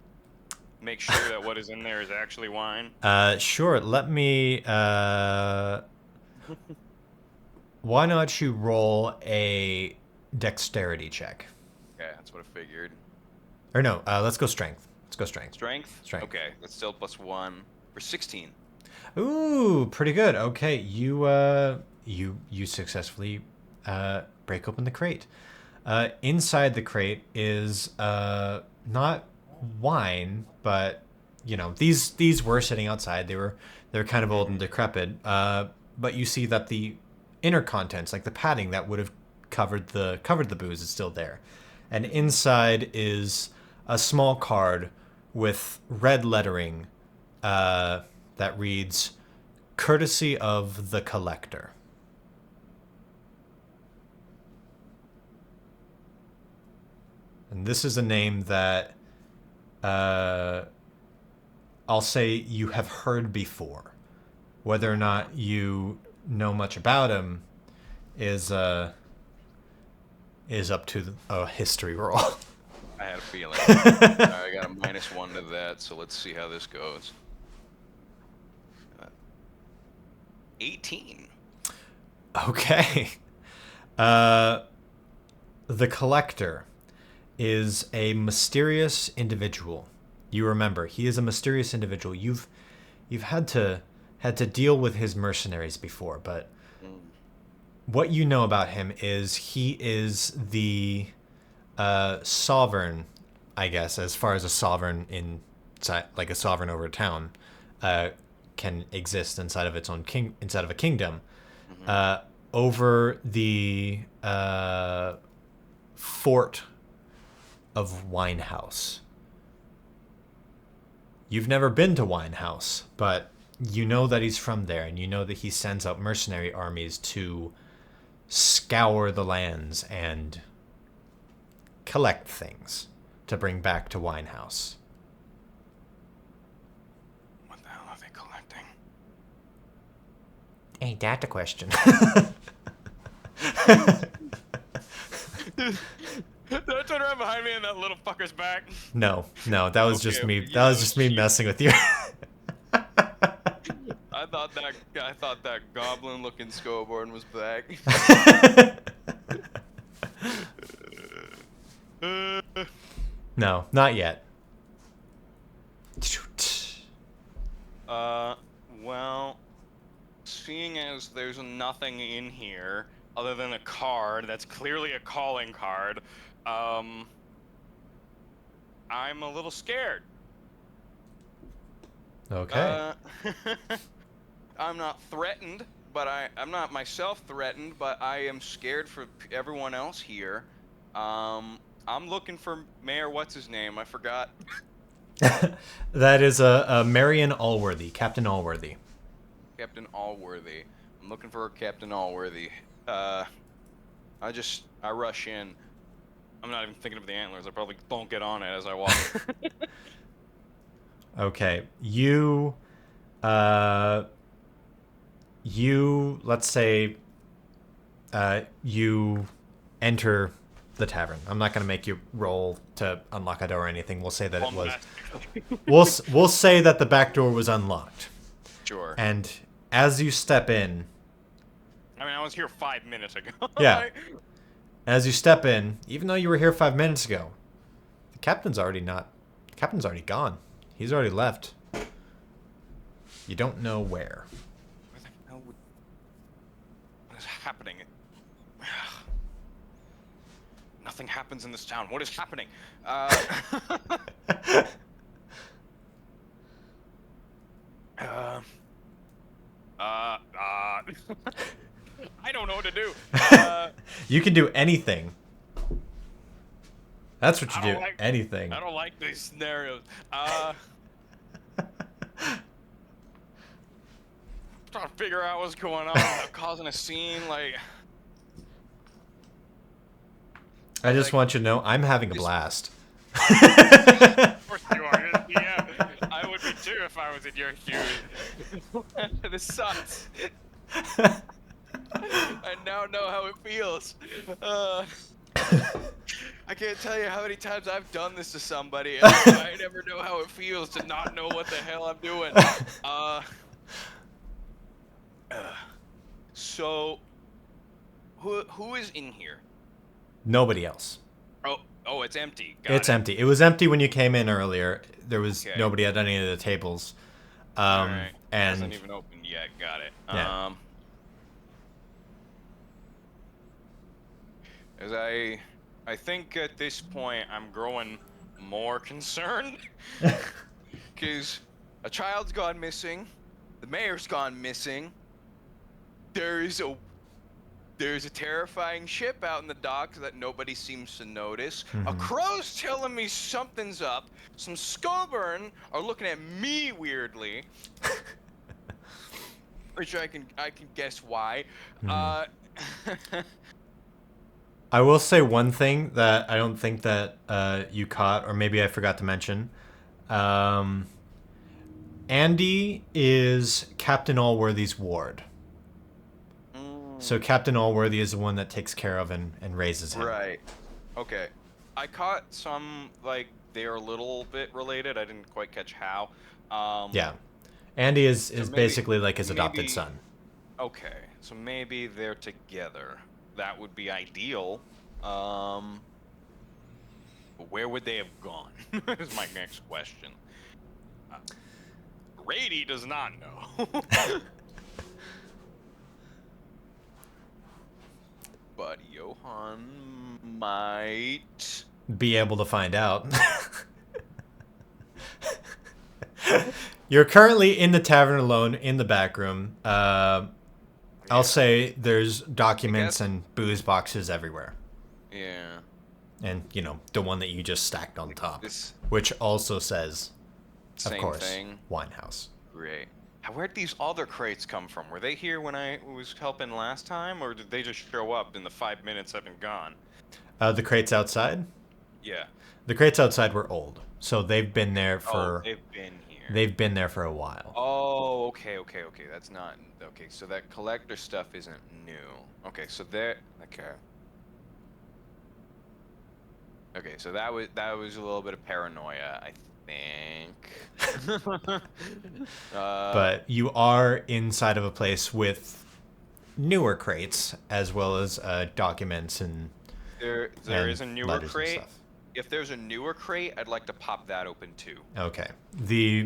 make sure that what is in there is actually wine. Sure. Let me. Why not you roll a dexterity check? Okay, that's what I figured. Or no, let's go strength. Let's go strength. Strength? Strength. Okay, that's still +1 for 16. Ooh, pretty good. Okay, you successfully break open the crate. Inside the crate is not wine, but you know these were sitting outside. They're kind of old and decrepit. But you see that the inner contents, like the padding that would have covered the booze, is still there. And inside is a small card with red lettering that reads, "Courtesy of the collector." And this is a name that I'll say you have heard before. Whether or not you know much about him is up to a history roll. I had a feeling. I got a -1 to that, so let's see how this goes. 18. Okay. The collector is a mysterious individual. You remember, he is a mysterious individual. You've had to deal with his mercenaries before, but what you know about him is he is the sovereign, I guess, as far as a sovereign like a sovereign over a town can exist inside of its own inside of a kingdom, over the fort of Winehouse. You've never been to Winehouse, but you know that he's from there, and you know that he sends out mercenary armies to scour the lands and collect things to bring back to Winehouse. What the hell are they collecting? Ain't that the question? Did I turn around behind me and that little fucker's back? No, that was just me. Yeah, That was just me messing with you. I thought that goblin-looking Scoborn was back. No, not yet. Well, seeing as there's nothing in here other than a card that's clearly a calling card, I'm a little scared. Okay. I'm not threatened, but I'm not myself threatened, but I am scared for everyone else here. I'm looking for Mayor what's-his-name, I forgot. That is a Marion Allworthy, Captain Allworthy. Captain Allworthy. I'm looking for Captain Allworthy. I rush in. I'm not even thinking of the antlers. I probably don't get on it as I walk. Okay. You, let's say, you enter the tavern. I'm not going to make you roll to unlock a door or anything. We'll say that it was. We'll say that the back door was unlocked. Sure. And as you step in. I mean, I was here 5 minutes ago. Yeah. As you step in, even though you were here 5 minutes ago, the captain's already gone. He's already left. You don't know where. Where the hell what is happening? Nothing happens in this town. What is happening? I don't know what to do. You can do anything. That's what you do. Anything. I don't like these scenarios. Trying to figure out what's going on without causing a scene. Like, I just want you to know I'm having a blast. of course you are. Yeah, I would be too if I was in your shoes. This sucks. I now know how it feels. I can't tell you how many times I've done this to somebody, and I never know how it feels to not know what the hell I'm doing. So, who is in here? Nobody else. Oh, it's empty. It's empty. It was empty when you came in earlier. There was nobody at any of the tables. All right. And hasn't even opened yet. Got it. Yeah. As I think at this point I'm growing more concerned because a child's gone missing, the mayor's gone missing. There's a terrifying ship out in the dock that nobody seems to notice. A crow's telling me something's up. Some Scoburn are looking at me weirdly, which I can guess why. I will say one thing that I don't think that you caught, or maybe I forgot to mention. Andy is Captain Allworthy's ward. So Captain Allworthy is the one that takes care of and raises him. Right. Okay. I caught some, like, they're a little bit related. I didn't quite catch how. Yeah. Andy is maybe, basically like his adopted son. Okay. So maybe they're together. That would be ideal. But where would they have gone? Is my next question. Brady does not know. But Johan might be able to find out. You're currently in the tavern alone in the back room. I'll say there's documents and booze boxes everywhere. Yeah. And, you know, the one that you just stacked on top, which also says, of course, Winehouse. Great. Where'd these other crates come from? Were they here when I was helping last time, or did they just show up in the 5 minutes I've been gone? The crates outside? Yeah. The crates outside were old, so they've been there for... Oh, they've been here. They've been there for a while. Oh, okay. That's not... Okay, so that collector stuff isn't new. Okay, so there... Okay. Okay, so that was a little bit of paranoia, I think. But you are inside of a place with newer crates as well as documents and there is a newer crate. If there's a newer crate, I'd like to pop that open too. Okay.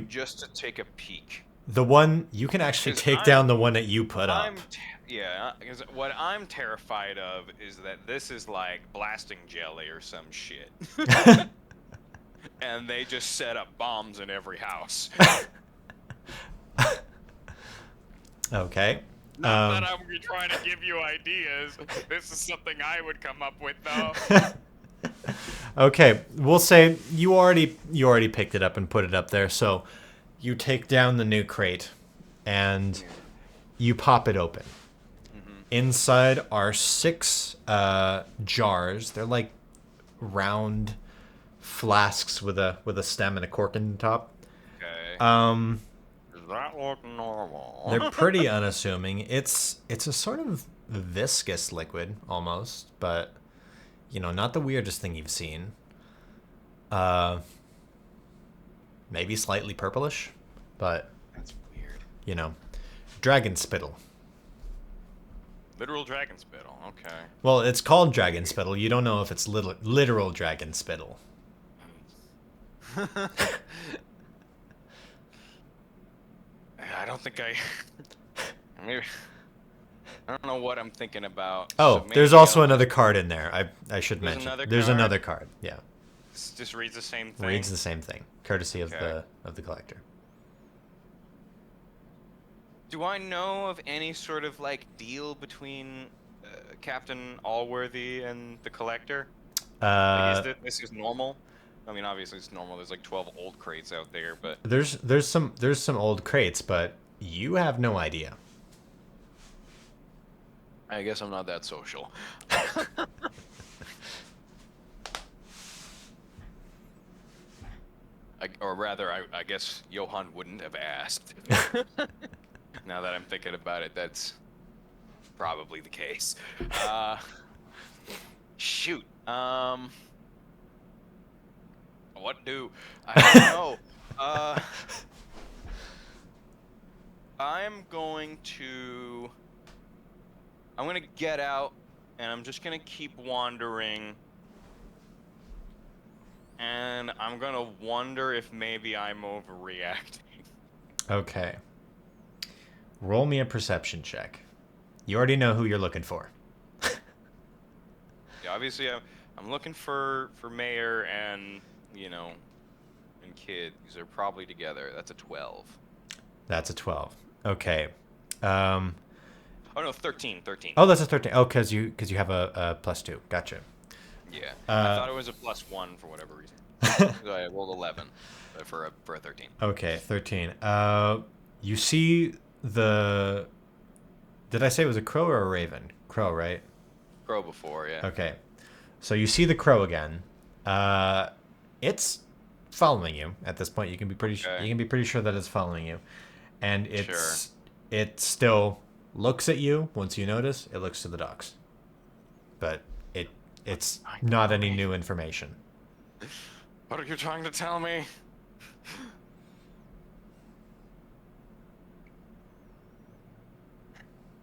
Just to take a peek. The one you can actually take down the one that you put up. Yeah, because what I'm terrified of is that this is like blasting jelly or some shit. And they just set up bombs in every house. Okay. Not that I'm trying to give you ideas. This is something I would come up with, though. Okay, we'll say you already picked it up and put it up there. So you take down the new crate and you pop it open. Inside are 6 jars. They're like round flasks with a stem and a cork in the top. Okay. Does that look normal? They're pretty unassuming. It's a sort of viscous liquid almost, but you know, not the weirdest thing you've seen. Maybe slightly purplish, but that's weird. You know, dragon spittle. Literal dragon spittle. Okay. Well, it's called dragon spittle. You don't know if it's literal dragon spittle. I don't think maybe I don't know what I'm thinking about. Oh, so there's also another card in there. I should mention. There's another card. Yeah. This just reads the same thing. Reads the same thing, courtesy of the collector. Do I know of any sort of like deal between Captain Allworthy and the collector? Like, this is normal. I mean, obviously it's normal. There's like 12 old crates out there, but there's some old crates, but you have no idea. I guess I'm not that social. Or rather, I guess Johan wouldn't have asked. Now that I'm thinking about it, that's probably the case. Shoot. What do? I don't know. Uh, I'm going to get out, and I'm just gonna keep wandering, and I'm gonna wonder if maybe I'm overreacting. Okay. Roll me a perception check. You already know who you're looking for. Yeah, obviously I'm looking for Mayor and and Kid. These are probably together. That's a 12. That's a 12. Okay. Um, Oh no, 13, 13. oh, that's a 13. Oh, because you have a +2. Gotcha. Yeah, I Uh, thought it was a +1 for whatever reason. So I rolled 11 for a 13. okay, 13. You see the. Did I say it was a crow or a raven? Crow, right? Crow before, yeah. Okay. So you see the crow again. It's following you at this point. You can be pretty. Okay. You can be pretty sure that it's following you, and Sure. it still looks at you. Once you notice, it looks to the docks, but it's not any new information. What are you trying to tell me?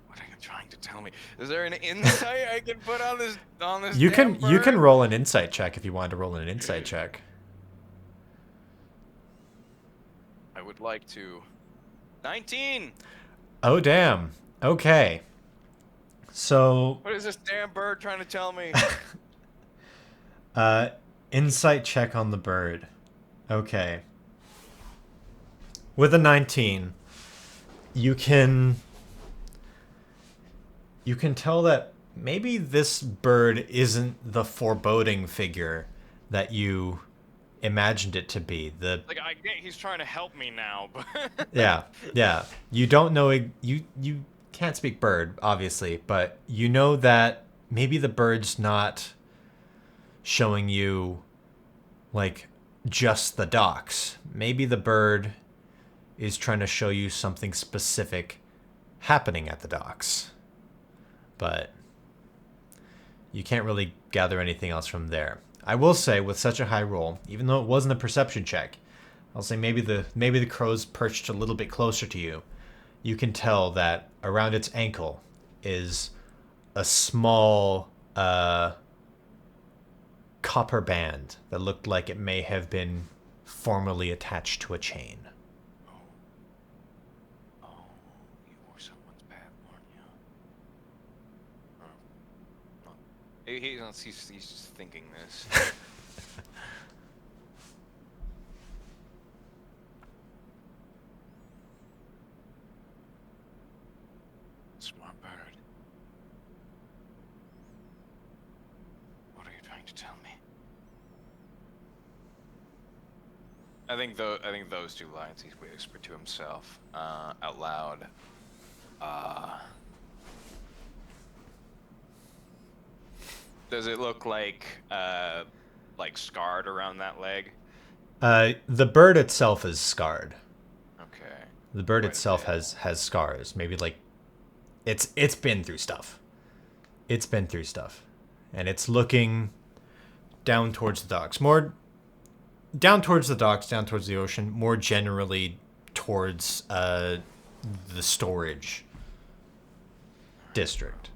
What are you trying to tell me? Is there an insight I can put on this You damn can bird? roll an insight check if you want to roll an insight check. I would like to. 19. Oh damn. Okay. So What is this damn bird trying to tell me? insight check on the bird. Okay. With a 19, you can tell that maybe this bird isn't the foreboding figure that you imagined it to be. Like I get he's trying to help me now, but yeah. You don't know you can't speak bird, obviously, but you know that maybe the bird's not showing you like just the docks. Maybe the bird is trying to show you something specific happening at the docks. But you can't really gather anything else from there. I will say, with such a high roll, even though it wasn't a perception check, I'll say maybe the crow's perched a little bit closer to you. You can tell that around its ankle is a small copper band that looked like it may have been formerly attached to a chain. Oh, you were someone's pet, weren't you? Oh. He's just thinking this. Smart bird. What are you trying to tell me? I think those two lines he's whispered to himself out loud. Does it look like scarred around that leg? The bird itself is scarred. Okay. The bird Quite a itself bit. has scars. Maybe like it's been through stuff. It's been through stuff, and it's looking down towards the docks. More down towards the docks, down towards the ocean. More generally towards the storage district.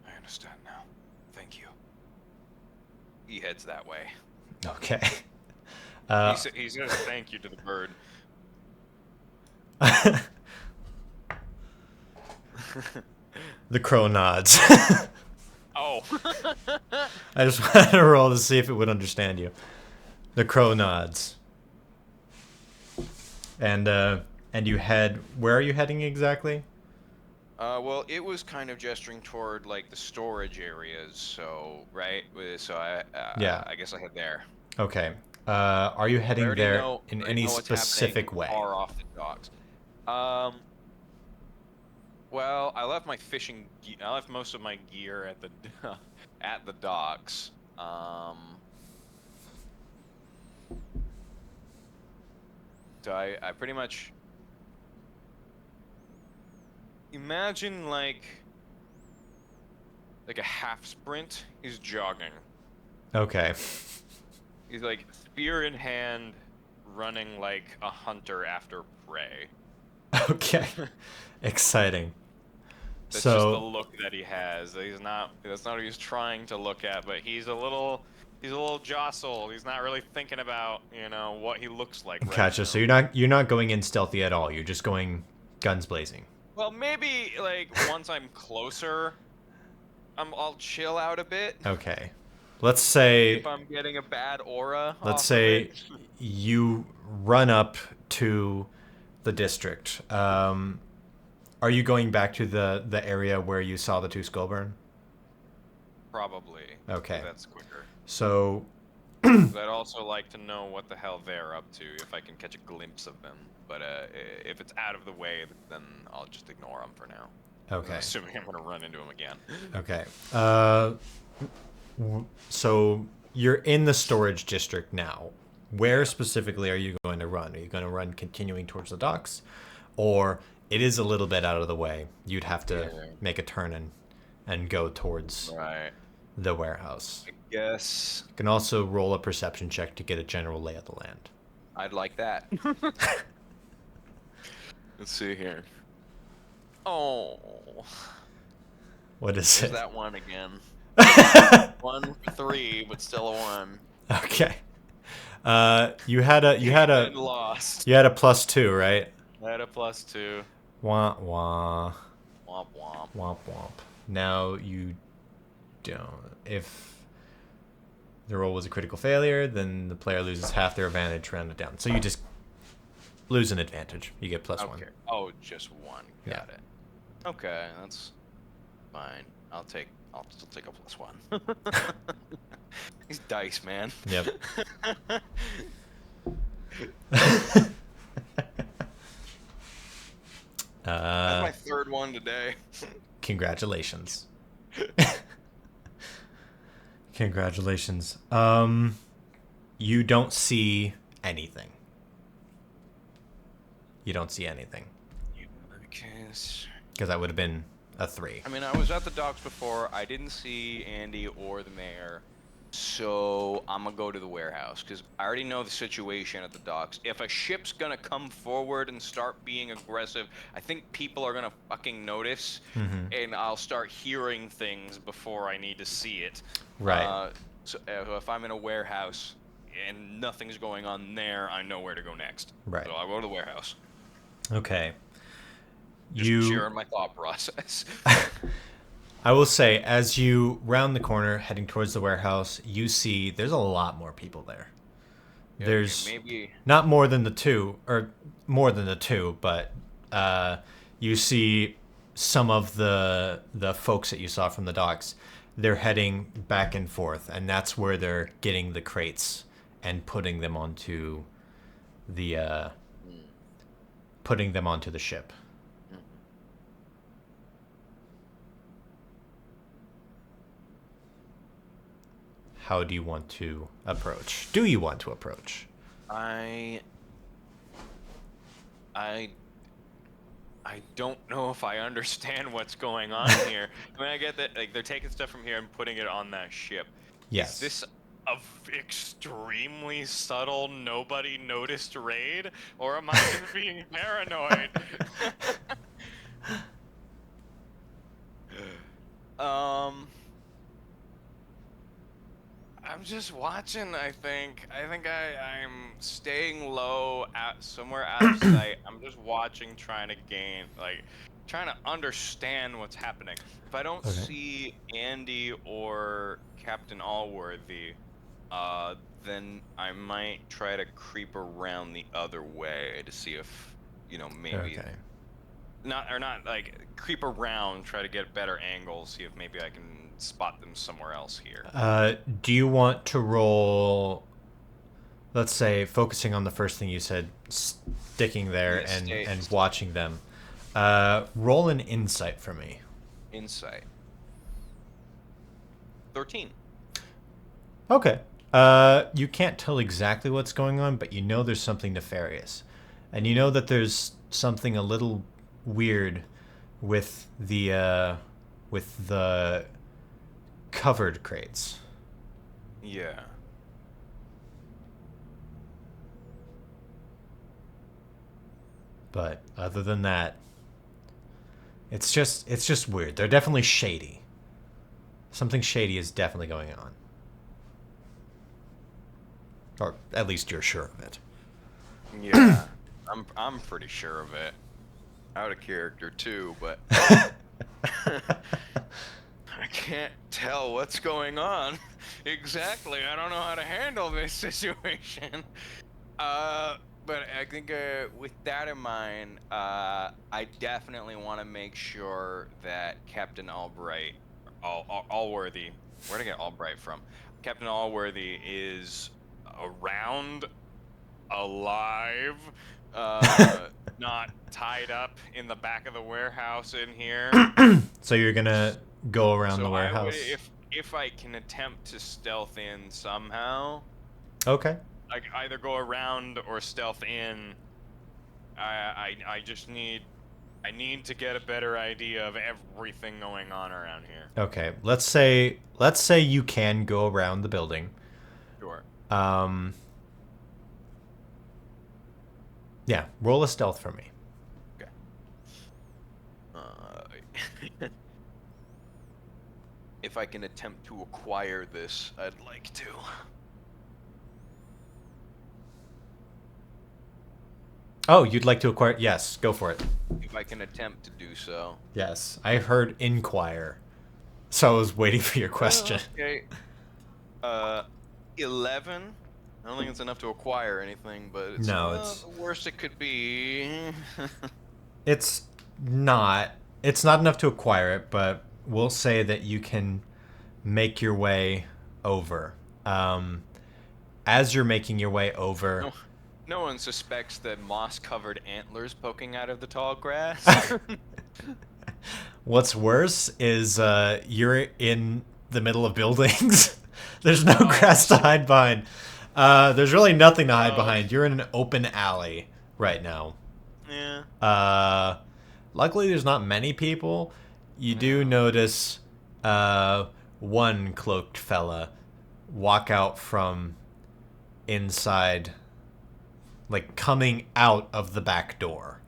I understand now. Thank you. He heads that way. Okay. He says thank you to the bird. The crow nods. Oh. I just wanted to roll to see if it would understand you. The crow nods. And you head. Where are you heading exactly? Well, it was kind of gesturing toward like the storage areas, so right. So Yeah. I guess I head there. Okay. Are you I heading already there know, in already any know what's specific happening way? far off the docks. Well, I left my fishing. I left most of my gear at the at the docks. So I pretty much imagine like a half sprint is jogging, Okay. He's like spear in hand, running like a hunter after prey. Okay. Exciting. That's just the So, look that he has. That's not what he's trying to look at, but he's a little jostled. He's not really thinking about, what he looks like right gotcha. now. So you're not going in stealthy at all. You're just going guns blazing. Well, maybe like once I'm closer, I'll chill out a bit. Okay. Let's See if say I'm getting a bad aura let's off of it. say you run up to the district. Are you going back to the area where you saw the two Skullburn? Probably, Okay. because that's quicker. So, 'Cause I'd also like to know what the hell they're up to if I can catch a glimpse of them. But if it's out of the way, then I'll just ignore them for now. okay. Assuming I'm gonna run into them again. Okay. So you're in the storage district now. Where specifically are you going to run? Are you going to run continuing towards the docks, or it is a little bit out of the way? You'd have to Yeah. make a turn and go towards Right. the warehouse. I guess You can also roll a perception check to get a general lay of the land. I'd like that. Let's see here. Oh, What is there's it? that one again. 1 for 3, but still a 1. Okay. You had a And lost. +2, right? I had a +2. Wah wah. Womp womp. Womp womp. Now you don't. If the roll was a critical failure, then the player loses half their advantage, rounded down. So you just lose an advantage. You get +1. Okay. Oh, just 1. Yeah. Got it. Okay, that's fine. I'll still take a +1. These dice, man. Yep. That's my third one today. Congratulations. Congratulations. You don't see anything. You don't see anything. Because that would have been a 3. I mean, I was at the docks before. I didn't see Andy or the mayor. So I'm gonna go to the warehouse because I already know the situation at the docks. If a ship's gonna come forward and start being aggressive, I think people are gonna fucking notice, and I'll start hearing things before I need to see it. Right. So if I'm in a warehouse and nothing's going on there, I know where to go next. Right. So I'll go to the warehouse. Okay. Just sharing my thought process. I will say, as you round the corner heading towards the warehouse, you see there's a lot more people there. Yeah, There's maybe not more than the two, or more than the two, but you see some of the folks that you saw from the docks. They're heading back and forth, and that's where they're getting the crates and putting them onto the ship. How do you want to approach? Do you want to approach? I don't know if I understand what's going on here. I mean, I get that like they're taking stuff from here and putting it on that ship. Yes. Is this a extremely subtle, nobody noticed raid, or am I just being paranoid? I'm just watching. I think I'm staying low, somewhere out of sight. I'm just watching, trying to understand what's happening. If I don't see Andy or Captain Allworthy, then I might try to creep around the other way to see if, maybe not like creep around, try to get better angles, see if maybe I can spot them somewhere else here. Do you want to roll, let's say, focusing on the first thing you said, sticking there and watching them? Roll an insight for me. Insight. 13. Okay. You can't tell exactly what's going on, but you know there's something nefarious. And you know that there's something a little weird with the covered crates. Yeah. But other than that, it's just weird. They're definitely shady. Something shady is definitely going on. Or at least you're sure of it. Yeah. I'm pretty sure of it. Out of character too, but I can't tell what's going on. Exactly. I don't know how to handle this situation. But I think with that in mind, I definitely want to make sure that Captain Albright, Allworthy, where'd I get Albright from? Captain Allworthy is around, alive, not tied up in the back of the warehouse in here. So you're gonna go around So the I would, warehouse. if I can attempt to stealth in somehow, Okay. like either go around or stealth in. I just need, I need to get a better idea of everything going on around here. Okay. Let's say you can go around the building. Sure. Yeah. Roll a stealth for me. Okay. If I can attempt to acquire this, I'd like to. Oh, you'd like to acquire? Yes. Go for it. If I can attempt to do so. Yes. I heard inquire, so I was waiting for your question. Okay. 11. I don't think it's enough to acquire anything, but it's, No, well, it's the worst it could be. it's not. It's not enough to acquire it, but we'll say that you can make your way over. As you're making your way over, No, no one suspects the moss-covered antlers poking out of the tall grass. what's worse is you're in the middle of buildings. There's no grass to hide behind. There's really nothing to hide behind. You're in an open alley right now. Yeah. Luckily, there's not many people. You do notice one cloaked fella walk out from inside, like coming out of the back door.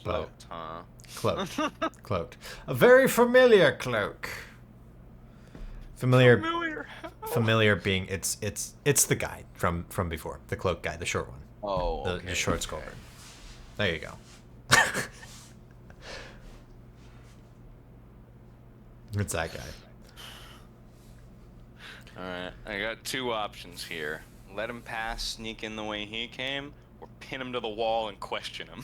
Cloaked, huh? Cloaked. A very familiar cloak. Familiar being it's the guy from before, the cloak guy, the short one. Oh, okay. The short sculptor. There you go. It's that guy. Alright, I got two options here. Let him pass, sneak in the way he came, or pin him to the wall and question him.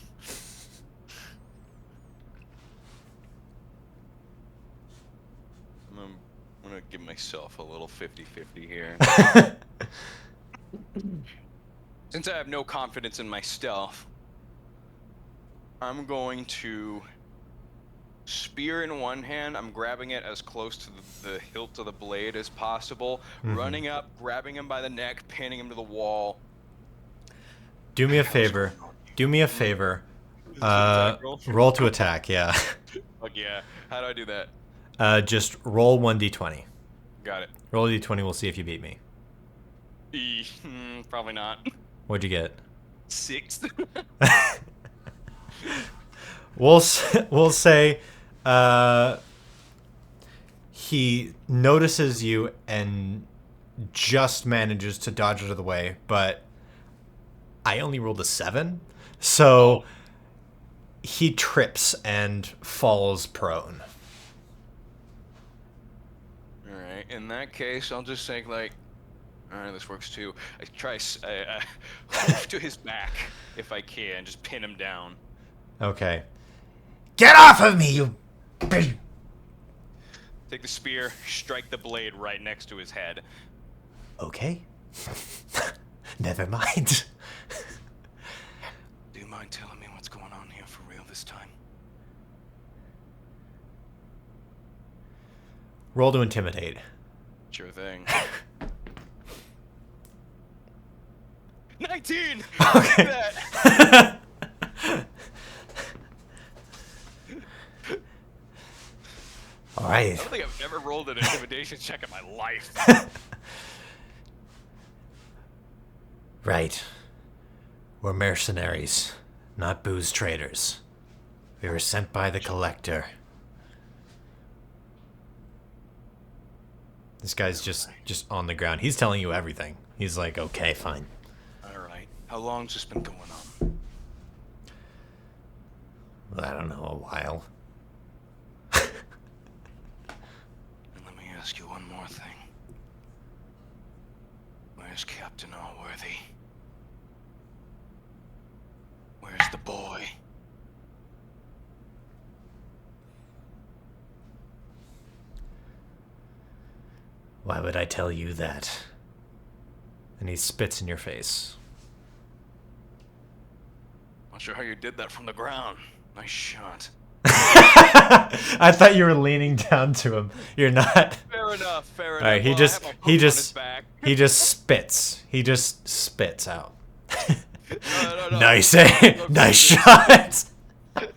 I'm gonna give myself a little 50-50 here. Since I have no confidence in my stealth, I'm going to spear in one hand. I'm grabbing it as close to the hilt of the blade as possible, running up, grabbing him by the neck, pinning him to the wall. Do me a favor. Roll to attack, yeah. Fuck yeah. How do I do that? Just roll 1d20. Got it. Roll a d20, we'll see if you beat me. Probably not. What'd you get? 6. We'll say he notices you and just manages to dodge out of the way, but I only rolled a 7, so he trips and falls prone. Alright, in that case, I'll just say, like, alright, this works too. I try hoof to his back, if I can, just pin him down. Okay. Get off of me, you... Take the spear, strike the blade right next to his head. Okay. Never mind. Do you mind telling me what's going on here for real this time? Roll to intimidate. Sure thing. 19! Okay. Right. don't think I've ever rolled an intimidation check in my life. Right. We're mercenaries, not booze traders. We were sent by the collector. This guy's just on the ground. He's telling you everything. He's like, okay, fine. All right. How long's this been going on? Well, I don't know, a while. And let me ask you one more thing. Where's Captain Allworthy? Where's the boy? Why would I tell you that? And he spits in your face. Not sure how you did that from the ground. Nice shot. I thought you were leaning down to him. You're not. Fair enough. Fair enough. All right, he Well, I just have my he hoof on his just back. he just spits. He just spits out. No. Nice, eh? Nice shot. You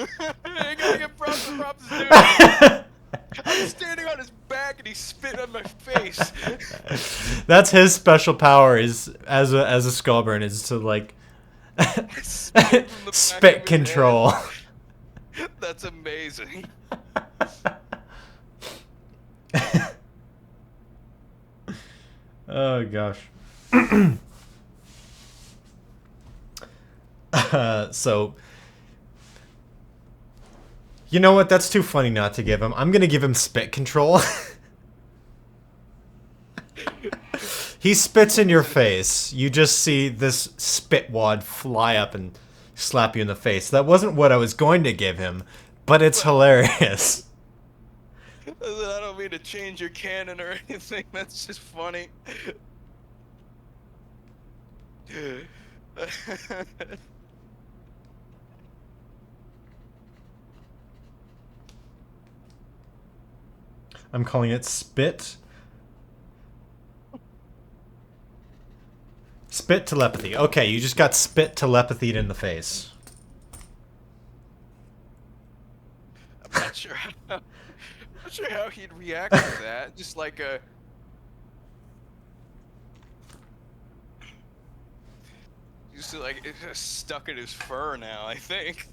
gotta get props to props, dude. I'm standing on his back and he's spitting on my face. That's his special power is as a Skullburn is to like spit control. That's amazing. Oh gosh. So you know what? That's too funny not to give him. I'm gonna give him spit control. He spits in your face. You just see this spit wad fly up and slap you in the face. That wasn't what I was going to give him, but it's hilarious. I don't mean to change your canon or anything. That's just funny. I'm calling it spit. Spit telepathy. Okay, you just got spit telepathied in the face. I'm not sure how he'd react to that. Just like a. Just like it's just stuck in his fur now. I think.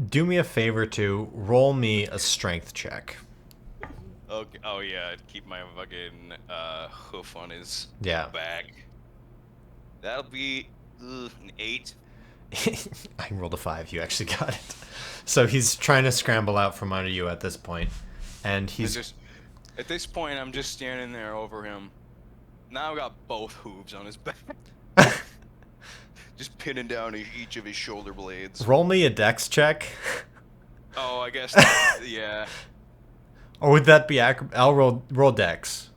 Do me a favor to roll me a strength check. Okay. Oh yeah, I'd keep my fucking hoof on his back. That'll be an 8. I rolled a 5. You actually got it. So he's trying to scramble out from under you at this point, and he's just at this point I'm just standing there over him. Now I've got both hooves on his back. Just pinning down each of his shoulder blades. Roll me a dex check. Oh, I guess yeah. Or would that be I'll roll dex.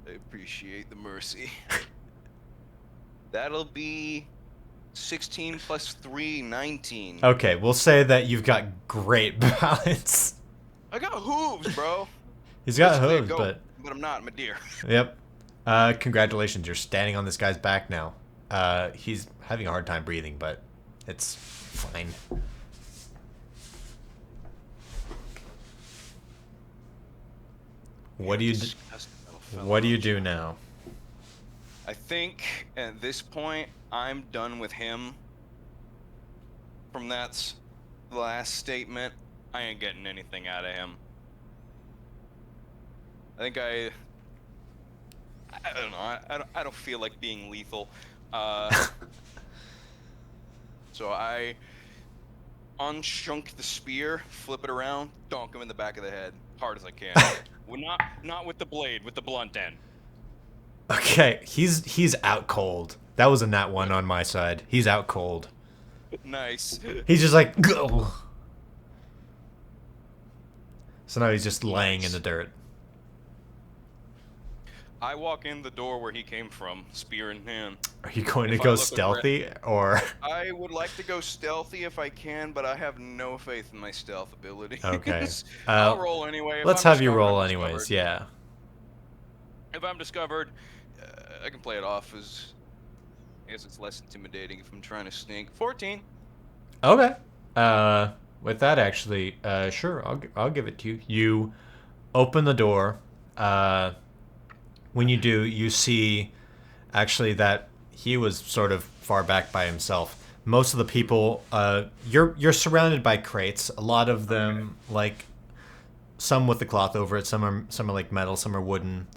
I appreciate the mercy. That'll be 16 plus 3, 19. Okay, we'll say that you've got great balance. I got hooves, bro. He's got Basically a hooves, goat, but I'm not. I'm a deer. Yep. Congratulations, you're standing on this guy's back now. He's having a hard time breathing, but it's fine. What do you do now? I think at this point I'm done with him. From that last statement, I ain't getting anything out of him. I think I don't know. I don't feel like being lethal. So I unshunk the spear, flip it around, donk him in the back of the head, hard as I can. Well, not with the blade, with the blunt end. Okay, he's out cold. That was a nat 1 on my side. He's out cold. Nice. He's just like, go. So now he's just laying in the dirt. I walk in the door where he came from, spear in hand. Are you going to go stealthy, or? I would like to go stealthy if I can, but I have no faith in my stealth abilities. Okay. I'll roll anyway. Let's have you roll anyways, yeah. If I'm discovered, I can play it off as I guess it's less intimidating if I'm trying to sneak. 14. Okay. With that, actually, sure, I'll give it to you. You open the door. When you do, you see actually that he was sort of far back by himself. Most of the people, you're surrounded by crates. A lot of them, like some with the cloth over it. Some are like metal. Some are wooden.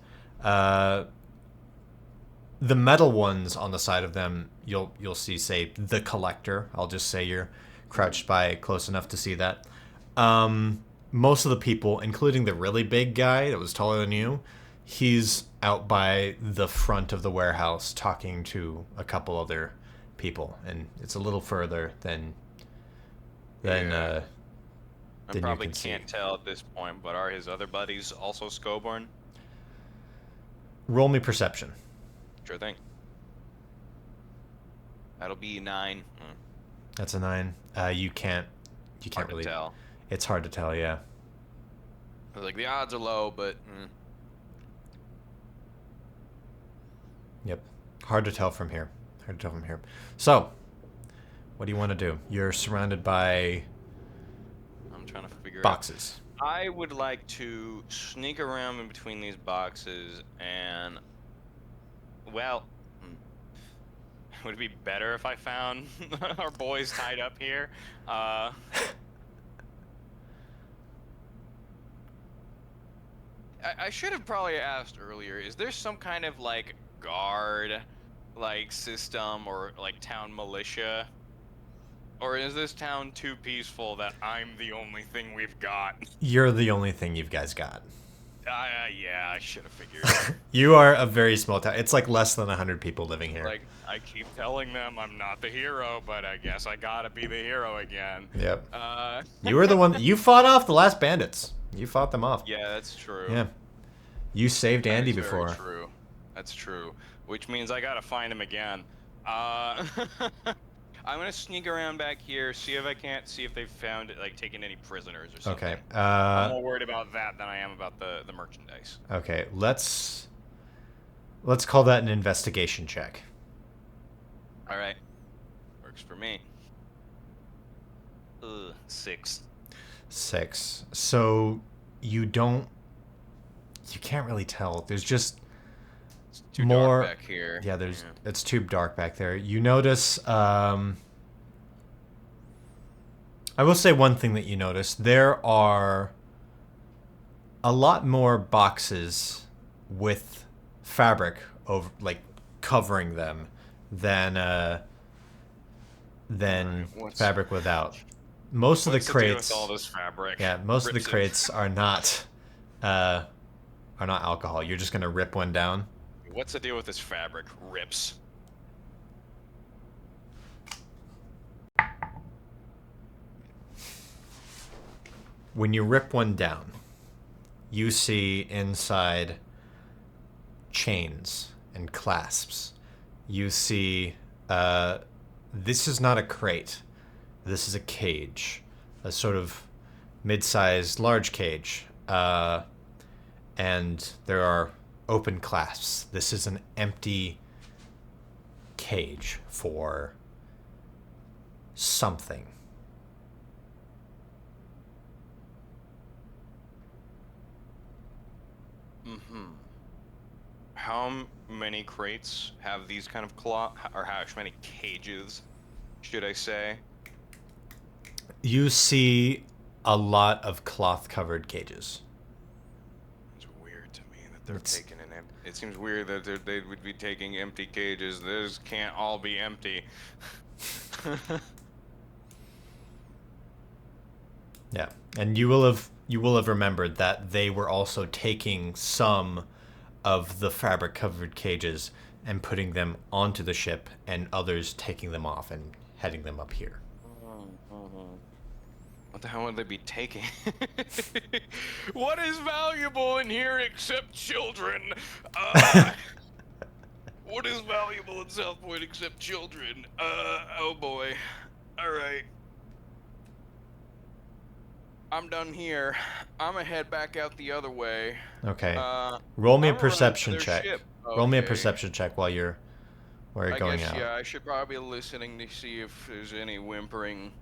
The metal ones on the side of them, you'll see say the collector. I'll just say you're crouched by close enough to see that. Most of the people, including the really big guy that was taller than you, he's out by the front of the warehouse talking to a couple other people, and it's a little further than I than you probably can see. can't tell at this point, but are his other buddies also Scoborn? Roll me perception. Sure thing. That'll be 9. That's a 9. You can't Hard to really tell. It's hard to tell, yeah. I was like, the odds are low, but Yep. Hard to tell from here. So, what do you want to do? You're surrounded by I'm trying to figure boxes. out. I would like to sneak around in between these boxes and, well, would it be better if I found our boys tied up here? I should have probably asked earlier, is there some kind of like guard like system or like town militia? Or is this town too peaceful that I'm the only thing we've got? You're the only thing you guys got. Yeah, I should have figured. You are a very small town. It's like less than 100 people living here. Like, I keep telling them I'm not the hero, but I guess I gotta be the hero again. Yep. You were the one. You fought off the last bandits. You fought them off. Yeah, that's true. Yeah. You saved Andy That is before. very true. That's true. Which means I gotta find him again. I'm gonna sneak around back here, see if they've found it, like taken any prisoners or something. Okay. I'm more worried about that than I am about the merchandise. Okay. Let's call that an investigation check. All right. Works for me. 6. 6. So you can't really tell. There's just It's too more dark back here. Yeah, it's too dark back there. You notice I will say one thing that you notice. There are a lot more boxes with fabric over like covering them than fabric without. Most of the crates with all this fabric? Yeah, most of the Rips it. crates are not alcohol. You're just going to rip one down. What's the deal with this fabric? Rips. When you rip one down, you see inside chains and clasps. You see, this is not a crate. This is a cage, a sort of mid-sized, large cage. And there are open clasps. This is an empty cage for something. How many crates have these kind of cloth, or how many cages, should I say? You see a lot of cloth-covered cages. It's weird to me that they're taking an empty. It seems weird that they would be taking empty cages. Those can't all be empty. Yeah, and you will have remembered that they were also taking some of the fabric covered cages and putting them onto the ship, and others taking them off and heading them up here. What the hell would they be taking? What is valuable in here except children? What is valuable in South Point except children? Oh boy. Alright. I'm done here. I'm gonna head back out the other way. Okay. Roll me a I'm gonna run to perception their check. ship. Roll me a Okay. perception check while you're We're I going guess, out. yeah, I should probably be listening to see if there's any whimpering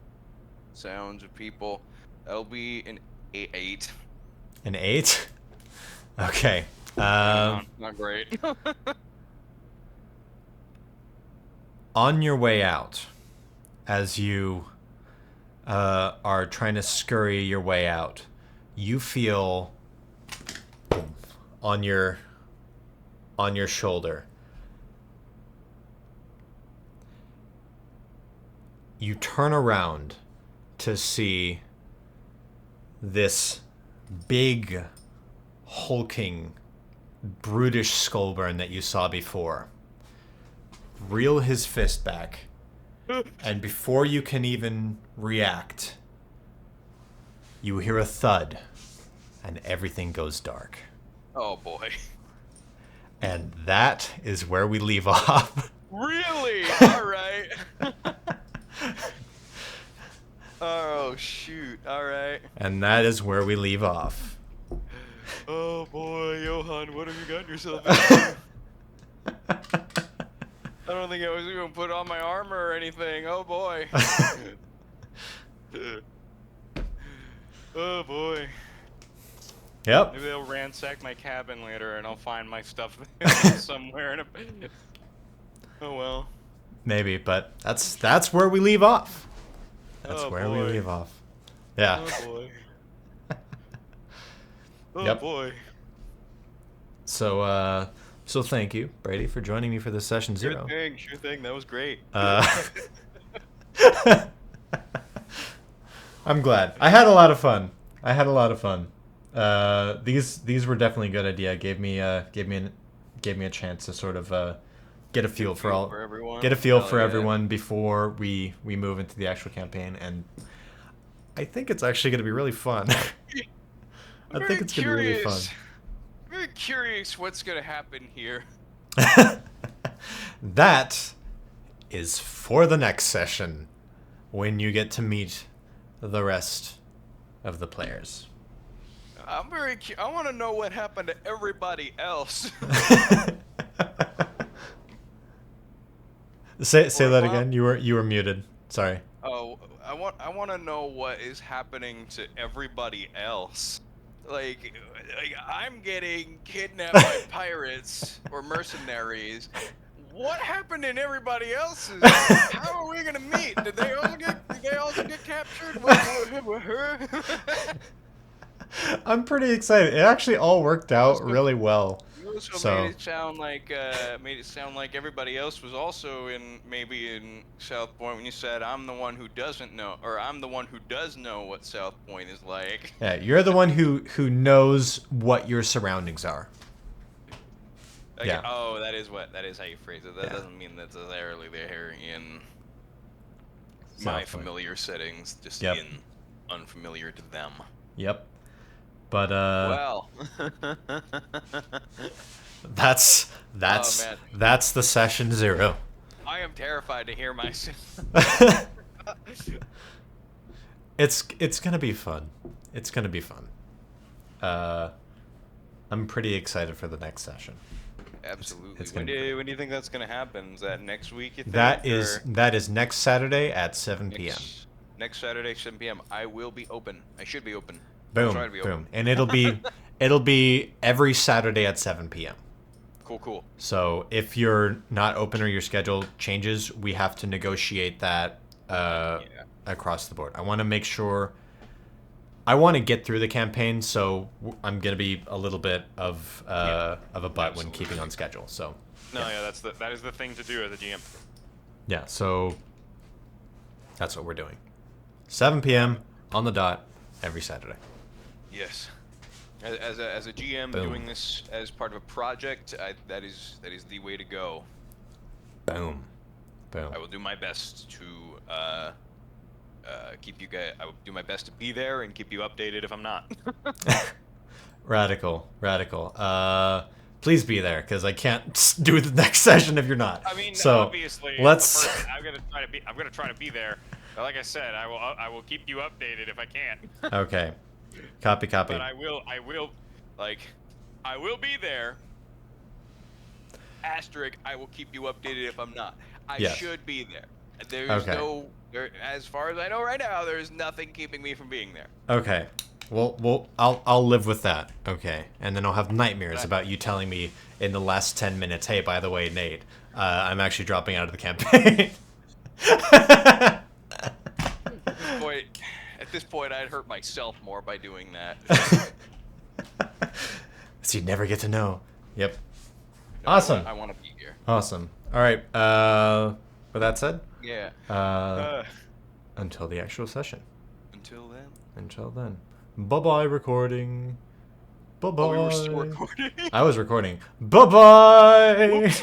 sounds of people. That'll be an 8. An 8? Okay. Not great. On your way out, as you are trying to scurry your way out, you feel on your shoulder. You turn around to see this big, hulking, brutish Skullburn that you saw before. Reel his fist back, and before you can even react, you hear a thud, and everything goes dark. Oh boy. And that is where we leave off. Really? Alright. Oh shoot, alright. And that is where we leave off. Oh boy, Johan, what have you gotten yourself into? I don't think I was even put on my armor or anything. Oh boy. Oh boy. Yep. Maybe they'll ransack my cabin later and I'll find my stuff somewhere in a... Oh well. Maybe, but that's where we leave off. That's Oh, where boy. we leave off. Yeah. Oh boy. Oh Yep. boy. So so thank you, Brady, for joining me for this session 0. Sure thing. That was great. I'm glad. I had a lot of fun. These were definitely a good idea. Gave me a chance to sort of get a feel for everyone. Get a feel Hell for yeah. everyone before we move into the actual campaign, and I think it's actually going to be really fun. I think it's going to be really fun. I'm very curious what's gonna happen here. That is for the next session, when you get to meet the rest of the players. I'm very I want to know what happened to everybody else. Say that again. You were muted. Sorry. Oh, I want to know what is happening to everybody else. Like I'm getting kidnapped by pirates or mercenaries. What happened in everybody else's? How are we gonna meet? Did they also get captured? I'm pretty excited. It actually all worked out really well. You also So- made it sound like everybody else was also in South Point when you said I'm the one who doesn't know, or I'm the one who does know what South Point is like. Yeah, you're the one who knows what your surroundings are. Okay, Yeah. Oh, that is how you phrase it. That Yeah. doesn't mean that's necessarily there in South my Point. familiar settings, just Yep. in unfamiliar to them. Yep. But Well, that's Oh, man. that's the session 0. I am terrified to hear myself. It's gonna be fun. It's gonna be fun. I'm pretty excited for the next session. Absolutely. it's When gonna be do you think that's gonna happen? Is that next week? You think? That or is next Saturday at 7 p.m. Next Saturday, 7 p.m. I will be open. I should be open. I'll try to be Boom. open. And it'll be every Saturday at 7 p.m. Cool. So if you're not open or your schedule changes, we have to negotiate that across the board. I want to make sure. I want to get through the campaign, so I'm gonna be a little bit of a butt when Absolutely. keeping on schedule. So No, yeah, that is the thing to do as a GM. yeah, so that's what we're doing. 7 p.m. on the dot every Saturday. Yes. As a GM Boom. doing this as part of a project, that is the way to go. Boom. I will do my best to keep you guys. I will do my best to be there and keep you updated if I'm not. Radical. Please be there, because I can't do the next session if you're not. I mean, so obviously, let's. I'm gonna try to be there. But like I said, I will keep you updated if I can. Okay. Copy. But I will be there. Asterisk, I will keep you updated if I'm not. I Yes. should be there. There's Okay. as far as I know right now, there's nothing keeping me from being there. Okay. Well, I'll live with that. Okay, and then I'll have nightmares Right. about you telling me in the last 10 minutes, hey, by the way, Nate, I'm actually dropping out of the campaign. At this point, I'd hurt myself more by doing that. So you'd never get to know. Yep. No, Awesome. I want to be here. Awesome. All right. With that said, Yeah. until the actual session. Until then. Until then. Bye-bye recording. Bye-bye. Oh, we were still recording. I was recording. Bye-bye.